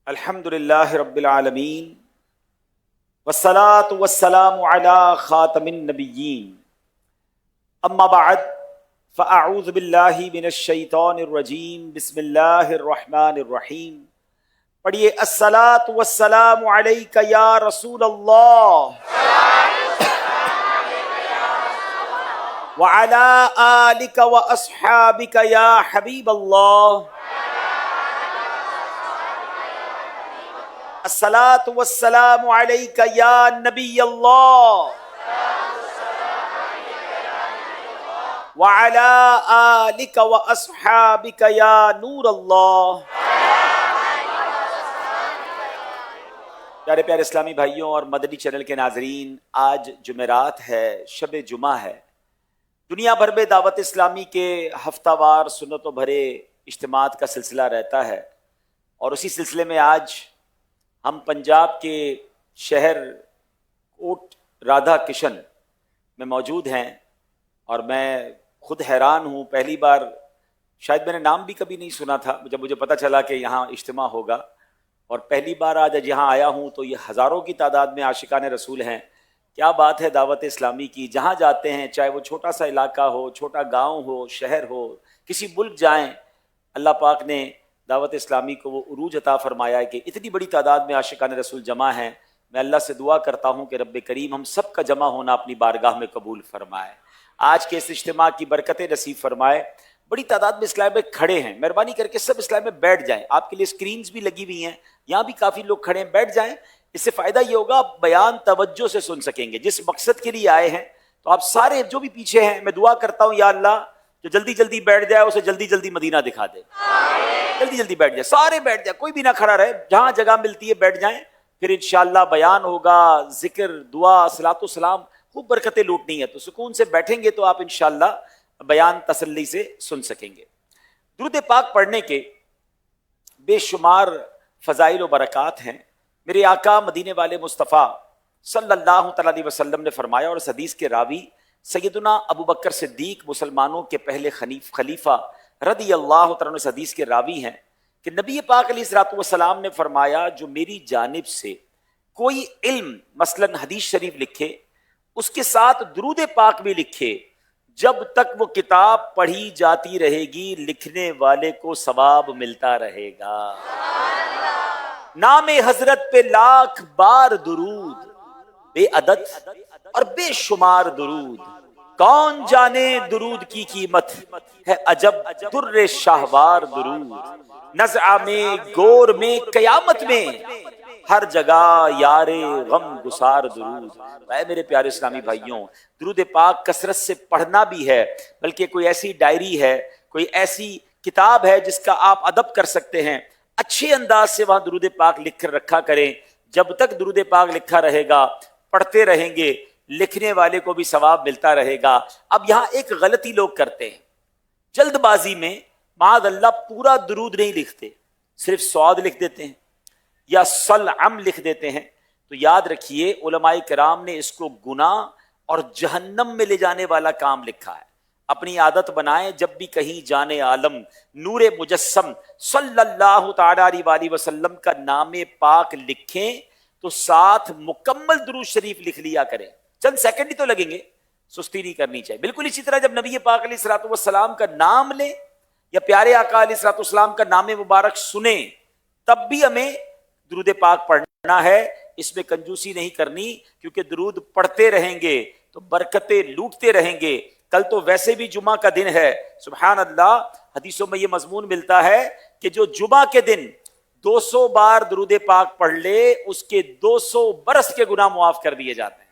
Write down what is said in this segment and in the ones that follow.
الحمدللہ رب العالمین والصلاة والسلام علی خاتم النبیین اما بعد فاعوذ باللہ من الشیطان الرجیم بسم اللہ الرحمن الرحیم. پڑھیے الصلاة والسلام علیک یا رسول اللہ وعلی آلک واصحابک یا حبیب اللہ. الصلاة والسلام علیک یا نبی اللہ وعلی آلک واصحابک یا نور اللہ. پیارے پیارے اسلامی بھائیوں اور مدنی چینل کے ناظرین، آج جمعرات ہے، شب جمعہ ہے. دنیا بھر میں دعوت اسلامی کے ہفتہ وار سنتوں بھرے اجتماعات کا سلسلہ رہتا ہے، اور اسی سلسلے میں آج ہم پنجاب کے شہر کوٹ رادھا کشن میں موجود ہیں، اور میں خود حیران ہوں. پہلی بار شاید میں نے نام بھی کبھی نہیں سنا تھا جب مجھے پتہ چلا کہ یہاں اجتماع ہوگا، اور پہلی بار آج یہاں آیا ہوں تو یہ ہزاروں کی تعداد میں عاشقان رسول ہیں. کیا بات ہے دعوت اسلامی کی. جہاں جاتے ہیں، چاہے وہ چھوٹا سا علاقہ ہو، چھوٹا گاؤں ہو، شہر ہو، کسی ملک جائیں، اللہ پاک نے دعوت اسلامی کو وہ عروج عطا فرمایا ہے کہ اتنی بڑی تعداد میں عاشقان رسول جمع ہیں. میں اللہ سے دعا کرتا ہوں کہ رب کریم ہم سب کا جمع ہونا اپنی بارگاہ میں قبول فرمائے، آج کے اس اجتماع کی برکتیں نصیب فرمائے. بڑی تعداد میں اسلام میں کھڑے ہیں، مہربانی کر کے سب اسلام میں بیٹھ جائیں. آپ کے لیے اسکرینز بھی لگی ہوئی ہیں، یہاں بھی کافی لوگ کھڑے ہیں، بیٹھ جائیں. اس سے فائدہ یہ ہوگا آپ بیان توجہ سے سن سکیں گے. جس مقصد کے لیے آئے ہیں تو آپ سارے جو بھی پیچھے ہیں، میں دعا کرتا ہوں یا اللہ جو جلدی جلدی بیٹھ جائے اسے جلدی جلدی مدینہ دکھا دے. جلدی جلدی بیٹھ جائے، سارے بیٹھ جائے، کوئی بھی نہ کھڑا رہے. جہاں جگہ ملتی ہے بیٹھ جائیں، پھر انشاءاللہ بیان ہوگا، ذکر، دعا، صلاۃ و سلام، خوب برکتیں لوٹنی ہے. تو سکون سے بیٹھیں گے تو آپ انشاءاللہ بیان تسلی سے سن سکیں گے. درود پاک پڑھنے کے بے شمار فضائل و برکات ہیں. میرے آقا مدینے والے مصطفیٰ صلی اللہ تعالیٰ علیہ وسلم نے فرمایا، اور اس حدیث کے راوی سیدنا ابو بکر صدیق مسلمانوں کے پہلے خلیفہ رضی اللہ تعالیٰ عنہ اس حدیث کے راوی ہیں کہ نبی پاک علیہ الصلوۃ والسلام نے فرمایا، جو میری جانب سے کوئی علم مثلاً حدیث شریف لکھے، اس کے ساتھ درود پاک بھی لکھے، جب تک وہ کتاب پڑھی جاتی رہے گی لکھنے والے کو ثواب ملتا رہے گا. نام حضرت پہ لاکھ بار درود، بے عدد اور بے شمار درود. کون جانے درود کی قیمت ہے عجب در شاہوار درود. نزع میں گور میں قیامت میں ہر جگہ یار غم گسار درود. اے میرے پیارے اسلامی بھائیوں، درود پاک کثرت سے پڑھنا بھی ہے، بلکہ کوئی ایسی ڈائری ہے، کوئی ایسی کتاب ہے جس کا آپ ادب کر سکتے ہیں. اچھے انداز سے وہاں درود پاک لکھ کر رکھا کریں. جب تک درود پاک لکھا رہے گا، پڑھتے رہیں گے، لکھنے والے کو بھی ثواب ملتا رہے گا. اب یہاں ایک غلطی لوگ کرتے ہیں، جلد بازی میں معاذ اللہ پورا درود نہیں لکھتے، صرف صاد لکھ دیتے ہیں یا صلعم لکھ دیتے ہیں. تو یاد رکھیے علماء کرام نے اس کو گناہ اور جہنم میں لے جانے والا کام لکھا ہے. اپنی عادت بنائیں، جب بھی کہیں جانے عالم نور مجسم صلی اللہ تعالی علیہ وسلم کا نام پاک لکھیں تو ساتھ مکمل درود شریف لکھ لیا کریں. چند سیکنڈ ہی تو لگیں گے، سستی نہیں کرنی چاہیے. بالکل اسی طرح جب نبی پاک علیہ الصلوۃ والسلام کا نام لیں یا پیارے آقا علیہ الصلوۃ والسلام کا نام مبارک سنیں، تب بھی ہمیں درود پاک پڑھنا ہے. اس میں کنجوسی نہیں کرنی، کیونکہ درود پڑھتے رہیں گے تو برکتیں لوٹتے رہیں گے. کل تو ویسے بھی جمعہ کا دن ہے، سبحان اللہ. حدیثوں میں یہ مضمون ملتا ہے کہ جو جمعہ کے دن 200 بار درود پاک پڑھ لے اس کے 200 برس کے گناہ معاف کر دیے جاتے ہیں.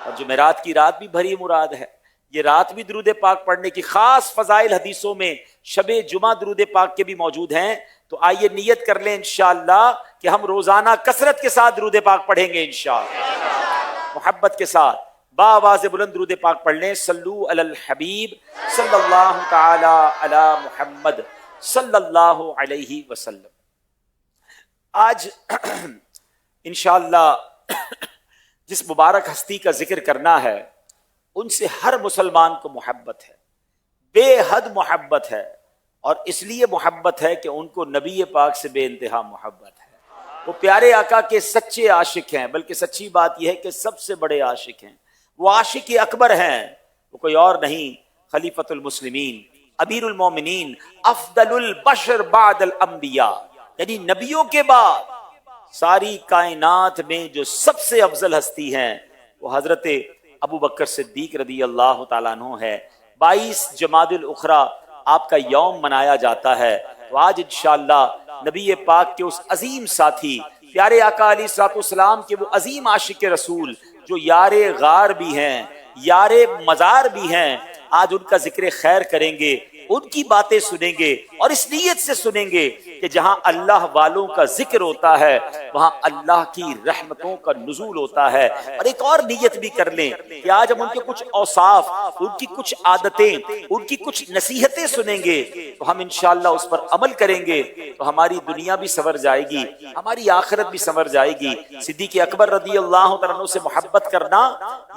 اور جمعرات کی رات بھی بھری مراد ہے، یہ رات بھی درود پاک پڑھنے کی خاص فضائل حدیثوں میں شب جمعہ درود پاک کے بھی موجود ہیں. تو آئیے نیت کر لیں انشاءاللہ کہ ہم روزانہ کثرت کے ساتھ درود پاک پڑھیں گے انشاءاللہ. محبت کے ساتھ باواز بلند درود پاک پڑھ لیں. صلو علی الحبیب صلی اللہ تعالی علی محمد صلی اللہ علیہ وسلم. آج انشاءاللہ جس مبارک ہستی کا ذکر کرنا ہے، ان سے ہر مسلمان کو محبت ہے، بے حد محبت ہے. اور اس لیے محبت ہے کہ ان کو نبی پاک سے بے انتہا محبت ہے. وہ پیارے آقا کے سچے عاشق ہیں، بلکہ سچی بات یہ ہے کہ سب سے بڑے عاشق ہیں. وہ عاشق اکبر ہیں، وہ کوئی اور نہیں، خلیفۃ المسلمین، امیر المومنین، افضل البشر بعد الانبیاء، یعنی نبیوں کے بعد ساری کائنات میں جو سب سے افضل ہستی ہیں وہ حضرت ابو بکر صدیق رضی اللہ تعالیٰ عنہ ہے. 22 جمادی الاخری آپ کا یوم منایا جاتا ہے. تو آج انشاءاللہ نبی پاک کے اس عظیم ساتھی پیارے آقا علیہ الصلوۃ والسلام کے وہ عظیم عاشق رسول جو یار غار بھی ہیں، یار مزار بھی ہیں، آج ان کا ذکر خیر کریں گے، ان کی باتیں سنیں گے، اور اس نیت سے سنیں گے کہ جہاں اللہ والوں کا ذکر ہوتا ہے وہاں اللہ کی رحمتوں کا نزول ہوتا ہے. اور ایک اور نیت بھی کر لیں کہ آج ہم ان کے کچھ اوصاف، ان کی کچھ عادتیں، ان کی کچھ نصیحتیں سنیں گے تو ہم انشاءاللہ اس پر عمل کریں گے تو ہماری دنیا بھی سنور جائے گی، ہماری آخرت بھی سنور جائے گی. صدیق اکبر رضی اللہ تعالیٰ عنہ سے محبت کرنا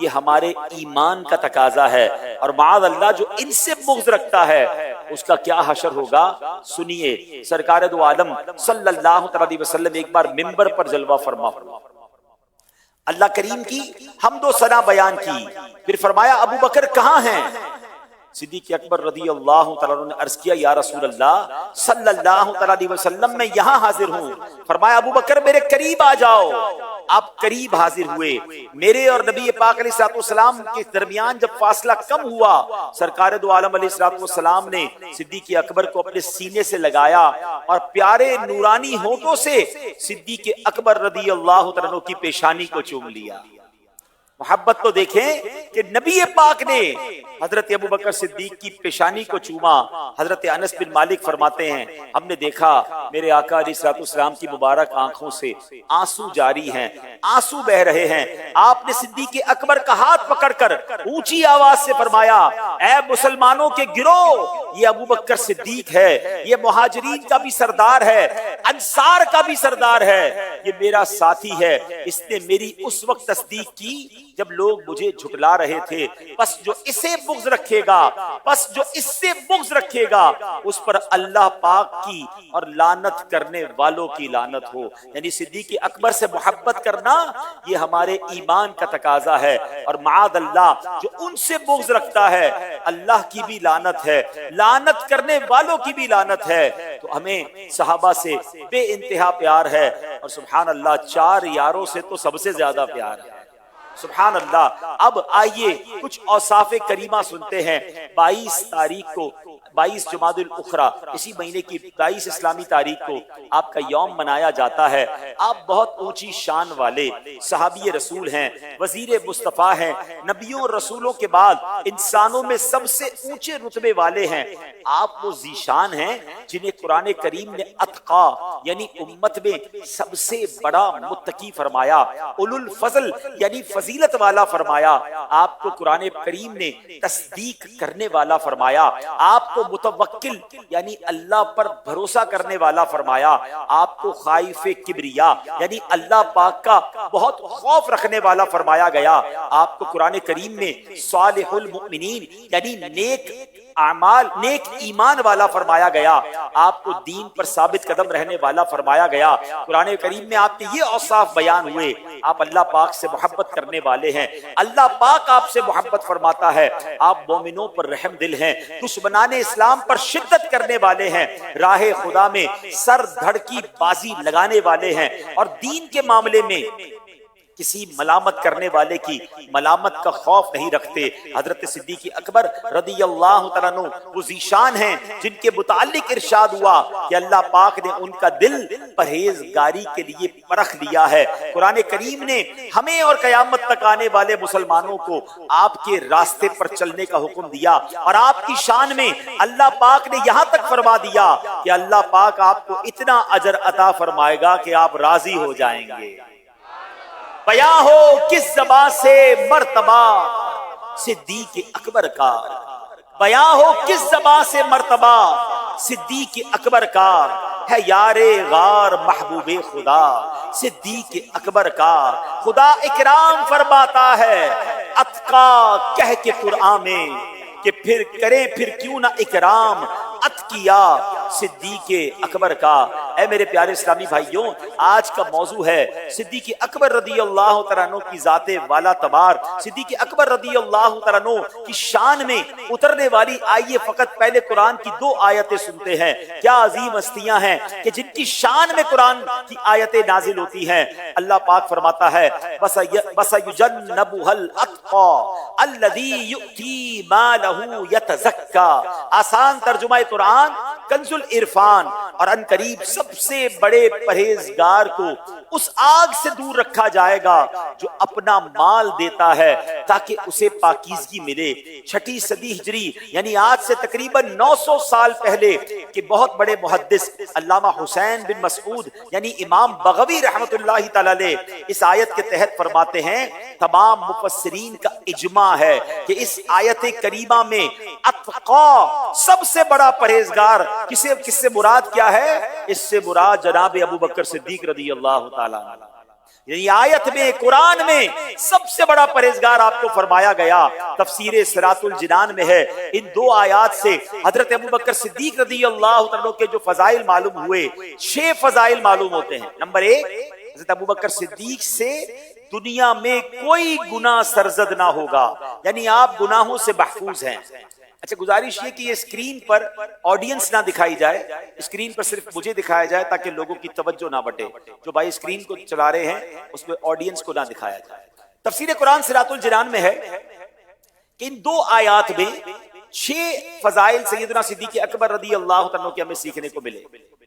یہ ہمارے ایمان کا تقاضا ہے، اور معاذ اللہ جو ان سے بغض رکھتا ہے اس کا کیا حشر ہوگا. سنیے سرکار دو عالم صلی اللہ علیہ وسلم ایک بار منبر پر جلوہ فرما، اللہ کریم کی حمد و ثنا بیان کی، پھر فرمایا ابو بکر کہاں ہیں؟ صدیق اکبر رضی اللہ تعالیٰ عنہ نے عرض کیا یا رسول اللہ صلی اللہ علیہ وسلم میں یہاں حاضر ہوں. فرمایا ابو بکر میرے قریب آ جاؤ. آپ قریب حاضر ہوئے. میرے اور نبی پاک علیہ الصلوۃ والسلام کے درمیان جب فاصلہ کم ہوا سرکار دو عالم علیہ الصلوۃ والسلام نے صدیق اکبر کو اپنے سینے سے لگایا اور پیارے نورانی ہونٹوں سے صدیق اکبر رضی اللہ عنہ کی پیشانی کو چوم لیا. محبت تو دیکھیں کہ نبی پاک نے حضرت ابو بکر صدیق کی پیشانی کو چوما. حضرت انس بن مالک فرماتے ہیں ہم نے دیکھا میرے آقا علیہ الصلوۃ والسلام کی مبارک آنکھوں سے آنسو جاری ہیں، آنسو بہ رہے ہیں. آپ نے صدیق اکبر کا ہاتھ پکڑ کر اونچی آواز سے فرمایا اے مسلمانوں کے گروہ، یہ ابو بکر صدیق ہے، یہ مہاجرین کا بھی سردار ہے، انصار کا بھی سردار ہے، یہ میرا ساتھی ہے. اس نے میری اس وقت تصدیق کی جب لوگ مجھے جھٹلا رہے تھے. بس جو اسے بغض رکھے گا، بس جو اس سے بغض رکھے گا اس پر اللہ پاک کی اور لعنت کرنے والوں کی لعنت ہو. یعنی صدیق اکبر سے محبت کرنا یہ ہمارے ایمان کا تقاضا ہے. اور معاذ اللہ جو ان سے بغض رکھتا ہے اللہ کی بھی لعنت ہے، لعنت کرنے والوں کی بھی لعنت ہے. تو ہمیں صحابہ سے بے انتہا پیار ہے، اور سبحان اللہ 4 یاروں سے تو سب سے زیادہ پیار ہے. سبحان اللہ. اب آئیے کچھ اوصاف کریمہ سنتے ہیں. 22 تاریخ کو 22 جمادی الاخری اسی مہینے کی 22 اسلامی تاریخ کو آپ کا یوم منایا جاتا ہے. آپ بہت اونچی شان والے صحابی رسول ہیں، وزیر مصطفیٰ ہیں، نبیوں اور رسولوں کے بعد انسانوں میں سب سے اونچے رتبے والے ہیں. آپ وہ ذیشان ہیں جنہیں قرآن کریم نے اتقا یعنی امت میں سب سے بڑا متقی فرمایا، اولو الفضل یعنی فضیلت والا فرمایا. آپ کو قرآن کریم نے تصدیق کرنے والا فرمایا، آپ کو متوکل یعنی اللہ پر بھروسہ کرنے والا فرمایا، آپ کو خائف کبریا یعنی اللہ پاک کا بہت خوف رکھنے والا فرمایا گیا. آپ کو قرآن کریم میں صالح المؤمنین یعنی نیک اعمال، نیک ایمان والا فرمایا گیا. آپ کو دین پر ثابت قدم رہنے والا فرمایا گیا. قرآن کریم میں آپ کے یہ اوصاف بیان ہوئے. آپ اللہ پاک سے محبت کرنے والے ہیں، اللہ پاک آپ سے محبت فرماتا ہے. آپ مومنوں پر رحم دل ہیں، دشمنان اسلام پر شدت کرنے والے ہیں، راہ خدا میں سر دھڑ کی بازی لگانے والے ہیں، اور دین کے معاملے میں کسی ملامت کرنے والے کی ملامت کا خوف نہیں رکھتے. حضرت صدیق اکبر رضی اللہ تعالیٰ عنہ وہ ذیشان ہیں جن کے متعلق ارشاد ہوا کہ اللہ پاک نے ان کا دل پرہیزگاری کے لیے پرکھ لیا ہے. قرآن کریم نے ہمیں اور قیامت تک آنے والے مسلمانوں کو آپ کے راستے پر چلنے کا حکم دیا، اور آپ کی شان میں اللہ پاک نے یہاں تک فرما دیا کہ اللہ پاک آپ کو اتنا اجر عطا فرمائے گا کہ آپ راضی ہو جائیں گے. بیاں ہو کس زبان سے مرتبہ صدیق اکبر کا، بیاں ہو کس زبان سے مرتبہ صدیق اکبر کا، ہے یار غار محبوب خدا صدیق اکبر کا. خدا اکرام فرماتا ہے اتقا کہہ کے قرآن میں کہ پھر کریں پھر کیوں نہ اکرام، الاتقیا صدیق اکبر کا۔ اے میرے پیارے اسلامی بھائیوں، آج کا موضوع ہے صدیق اکبر رضی اللہ تعالیٰ عنہ کی ذات والا تبار، صدیق اکبر رضی اللہ تعالیٰ عنہ کی شان میں اترنے والی۔ آئیے فقط پہلے قرآن کی 2 آیتیں سنتے ہیں۔ کیا عظیم ہستیاں ہیں کہ جن کی شان میں قرآن کی آیتیں نازل ہوتی ہیں۔ اللہ پاک فرماتا ہے وَسَيُجَنَّبُهَا الْأَتْقَى الَّذِي يُؤْتِي مَالَهُ يَتَزَكَّى۔ آسان ترجمہ قرآن کنز العرفان، اور ان قریب سب سے بڑے پرہیزگار کو اس آگ سے دور رکھا جائے گا جو اپنا مال دیتا ہے تاکہ اسے پاکیزگی ملے۔ 6 صدی ہجری یعنی آج سے تقریباً 900 سال پہلے کے بہت بڑے محدث علامہ حسین بن مسعود یعنی امام بغوی رحمت اللہ تعالی علیہ اس آیت کے تحت فرماتے ہیں، تمام مفسرین کا اجماع ہے کہ اس آیت کریمہ میں اتقا سب سے بڑا پرہیزگار کس سے مراد کیا ہے؟ اس سے مراد جناب ابو بکر صدیق رضی اللہ تعالیٰ عنہ۔ یعنی آیت میں قرآن میں سب سے بڑا پرہیزگار آپ کو فرمایا گیا۔ تفسیر صراط الجنان میں ہے، ان 2 آیات سے حضرت ابو بکر صدیق رضی اللہ عنہ کے جو فضائل معلوم ہوئے، 6 فضائل معلوم ہوتے ہیں۔ نمبر 1، حضرت ابو بکر صدیق سے دنیا میں کوئی گناہ سرزد نہ ہوگا، یعنی آپ گناہوں سے محفوظ ہیں۔ اچھا، گزارش یہ کہ یہ اسکرین پر آڈینس نہ دکھائی جائے، اسکرین پر صرف مجھے دکھایا جائے تاکہ لوگوں کی توجہ نہ بٹے۔ جو بھائی اسکرین کو چلا رہے ہیں اس میں آڈینس کو نہ دکھایا جائے۔ تفسیر قرآن صراط الجنان میں ہے کہ ان 2 آیات میں 6 فضائل سیدنا صدیق اکبر رضی اللہ عنہ کے ہمیں سیکھنے کو ملے۔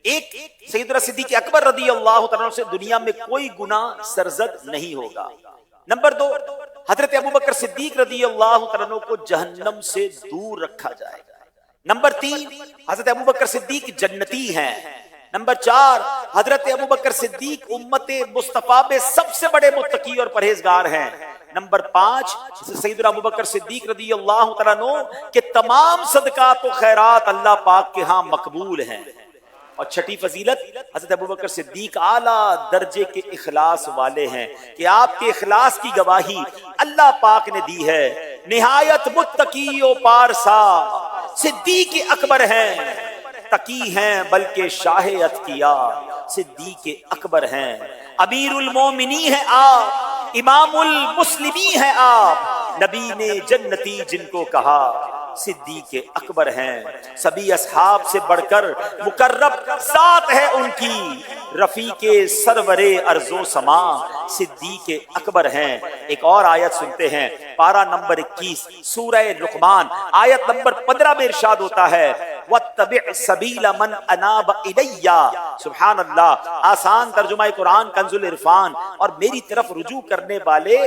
ایک، سیدنا صدیق اکبر رضی اللہ عنہ سے دنیا میں کوئی گناہ سرزد نہیں ہوگا۔ نمبر 2، حضرت ابو بکر صدیق رضی اللہ عنہ کو جہنم سے دور رکھا جائے گا۔ نمبر 3، حضرت ابو بکر صدیق جنتی ہیں۔ نمبر 4، حضرت ابو بکر صدیق امت مصطفیٰ میں سب سے بڑے متقی اور پرہیزگار ہیں۔ نمبر 5، سیدنا ابو بکر صدیق رضی اللہ عنہ کے تمام صدقات و خیرات اللہ پاک کے ہاں مقبول ہیں۔ اور 6ٹھی فضیلت، حضرت ابوبکر صدیق اعلیٰ درجے کے اخلاص والے ہیں کہ آپ کے اخلاص کی گواہی اللہ پاک نے دی ہے۔ نہایت متقی و پارسا صدیق اکبر ہیں، تقی ہیں بلکہ شاہ اتقیا صدیق اکبر ہیں۔ امیر المومنین ہیں آپ، امام المسلمین ہیں آپ، نبی نے جنتی جن کو کہا صدیق اکبر ہیں۔ سبھی اصحاب سے بڑھ کر مقرب ذات ہے ان کی، رفیق سرور ارض و سما صدیق اکبر ہیں۔ ایک اور آیت سنتے ہیں، پارہ نمبر 21 سورہ لقمان آیت نمبر 15 میں ارشاد ہوتا ہے وَاتَّبِعْ سَبِيلَ مَنْ أَنَابَ إِلَيَّ۔ سبحان اللہ، آسان ترجمہ قرآن کنز العرفان، اور میری طرف رجوع کرنے والے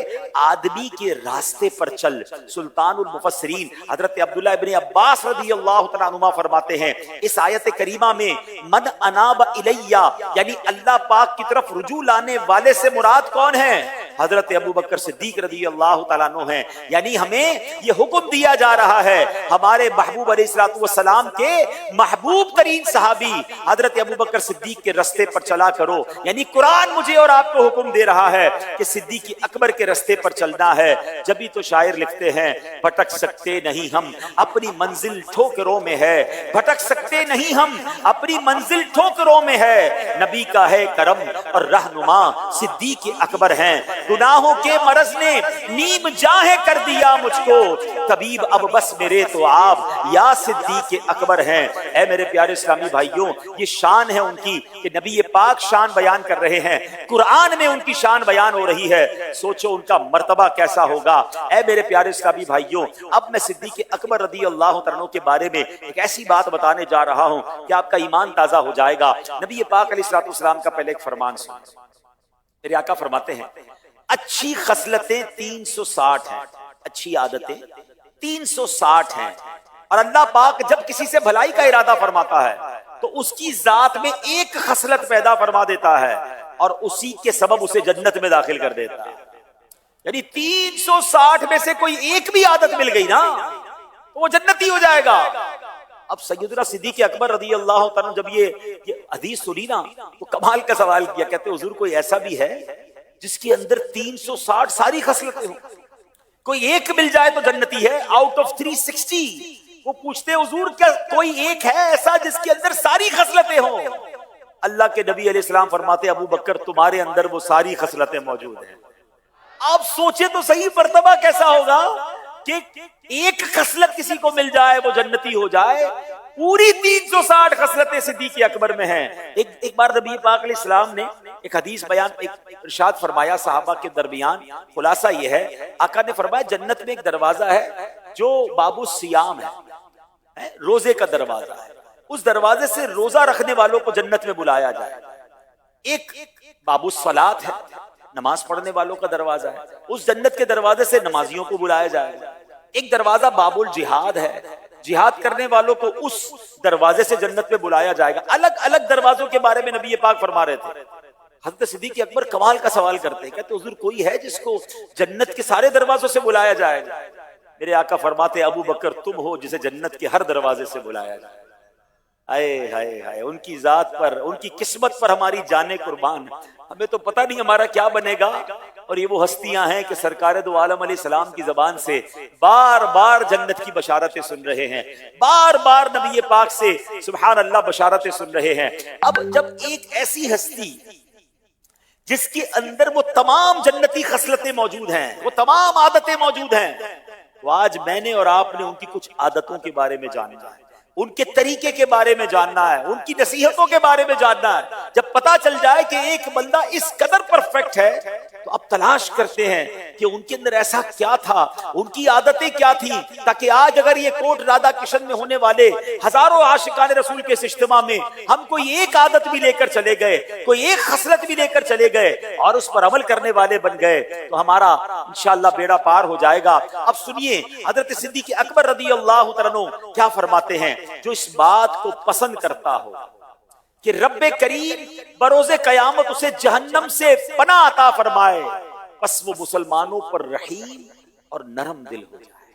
آدمی کے راستے پر چل۔ سلطان المفسرین حضرت عبداللہ ابن عباس رضی اللہ تعالیٰ عنہ فرماتے ہیں اس آیت کریمہ میں من اناب الیہ یعنی اللہ پاک کی طرف رجوع لانے والے سے مراد کون ہے؟ حضرت ابو بکر صدیق رضی اللہ تعالیٰ عنہ ہیں۔ یعنی ہمیں یہ حکم دیا جا رہا ہے ہمارے محبوب علیہ الصلوۃ والسلام کے محبوب ترین صحابی حضرت ابو بکر صدیق کے رستے پر چلا کرو۔ یعنی قرآن مجھے اور آپ کو حکم دے رہا ہے کہ صدیق اکبر کے رستے پر چلنا ہے۔ جبھی تو شاعر لکھتے ہیں بھٹک سکتے نہیں ہم اپنی منزل ٹھوکروں میں ہے، بھٹک سکتے نہیں ہم اپنی منزل ٹھوکروں میں ہے، نبی کا ہے کرم اور رہنما صدیق اکبر ہیں۔ گناہوں کے مرض نے نیم جاہیں کر دیا مجھ کو، طبیب اب بس میرے تو آپ یا صدیق اکبر ہیں۔ اے میرے پیارے اسلامی بھائیوں، یہ شان ہے ان کی کہ نبی پاک شان بیان کر رہے ہیں، قرآن میں ان کی شان بیان ہو رہی ہے۔ سوچو ان کا مرتبہ کیسا ہوگا۔ اے میرے پیارے اسلامی بھائیوں، اب میں صدیق اکبر رضی اللہ عنہ کے بارے میں ایک ایسی بات بتانے جا رہا ہوں کہ آپ کا ایمان تازہ ہو جائے گا۔ نبی پاک علیہ الصلوۃ والسلام کا پہلے ایک فرمان سنیں۔ میرے آقا فرماتے ہیں اچھی خصلتیں 360 ہیں، اچھی عادتیں 360 ہیں، اور اللہ پاک جب کسی سے بھلائی کا ارادہ فرماتا ہے تو اس کی ذات میں ایک خصلت پیدا فرما دیتا ہے اور اسی کے سبب اسے جنت میں داخل کر دیتا ہے۔ یعنی 360 میں سے کوئی ایک بھی عادت مل گئی نا تو وہ جنتی ہو جائے گا۔ اب سیدنا صدیق اکبر رضی اللہ تعالیٰ جب یہ حدیث سنی نا تو کمال کا سوال کیا، کہتے حضور کوئی ایسا بھی ہے جس کے اندر 360 ساری خصلتیں ہوں، کوئی ایک مل جائے تو جنتی ہے، آؤٹ آف 360 وہ پوچھتے حضور کیا کوئی ایک ہے ایسا جس کے اندر ساری خصلتیں ہوں؟ اللہ کے نبی علیہ السلام فرماتے ابو بکر تمہارے اندر وہ ساری خصلتیں موجود ہیں۔ آپ سوچے تو صحیح مرتبہ کیسا ہوگا کہ ایک خصلت کسی کو مل جائے وہ جنتی ہو جائے، پوری 360 خصلتیں صدیق اکبر میں ہیں۔ ایک بار نبی پاک علیہ السلام نے ایک حدیث بیان ایک ارشاد فرمایا صحابہ کے درمیان، خلاصہ یہ ہے آقا نے فرمایا جنت میں ایک دروازہ ہے جو باب الصیام ہے، روزے کا دروازہ ہے، اس دروازے سے روزہ رکھنے والوں کو جنت میں بلایا جائے۔ ایک باب الصلاۃ ہے، نماز پڑھنے والوں کا دروازہ ہے، اس جنت کے دروازے سے نمازیوں کو بلایا جائے گا۔ ایک دروازہ باب الجہاد ہے، جہاد کرنے والوں کو اس دروازے سے جنت میں بلایا جائے گا۔ الگ الگ دروازوں کے بارے میں نبی پاک فرما رہے تھے۔ حضرت صدیق اکبر کمال کا سوال کرتے ہیں، کہتے حضور کوئی ہے جس کو جنت کے سارے دروازوں سے بلایا جائے گا؟ میرے آقا فرماتے ابو بکر تم ہو جسے جنت کے ہر دروازے سے بلایا جائے۔ ہائے ہائے ہائے، ان کی ذات پر، ان کی قسمت پر ہماری جانیں قربان۔ ہمیں تو پتہ نہیں ہمارا کیا بنے گا، اور یہ وہ ہستیاں ہیں کہ سرکار دو عالم علیہ السلام کی زبان سے بار بار جنت کی بشارتیں سن رہے ہیں، بار بار نبی پاک سے سبحان اللہ بشارتیں سن رہے ہیں۔ اب جب ایک ایسی ہستی جس کے اندر وہ تمام جنتی خصلتیں موجود ہیں، وہ تمام عادتیں موجود ہیں، تو آج میں نے اور آپ نے ان کی کچھ عادتوں کے بارے میں جاننا ہے، ان کے طریقے کے بارے میں جاننا ہے، ان کی نصیحتوں کے بارے میں جاننا ہے۔ جب پتا چل جائے کہ ایک بندہ اس قدر پرفیکٹ ہے تو اب تلاش کرتے ہیں کہ ان کے اندر ایسا کیا تھا، ان کی عادتیں کیا تھیں، تاکہ آج اگر یہ کوٹ رادھا کشن میں ہونے والے ہزاروں عاشقان رسول کے اس اجتماع میں ہم کوئی ایک عادت بھی لے کر چلے گئے، کوئی ایک خصلت بھی لے کر چلے گئے اور اس پر عمل کرنے والے بن گئے تو ہمارا انشاءاللہ بیڑا پار ہو جائے گا۔ اب سنیے حضرت صدیق اکبر رضی اللہ تعالیٰ عنہ کیا فرماتے ہیں، جو اس بات کو پسند کرتا ہو کہ رب کریم بروز قیامت اسے جہنم سے پناہ عطا فرمائے، پس وہ مسلمانوں پر رحیم اور نرم دل ہو جائے۔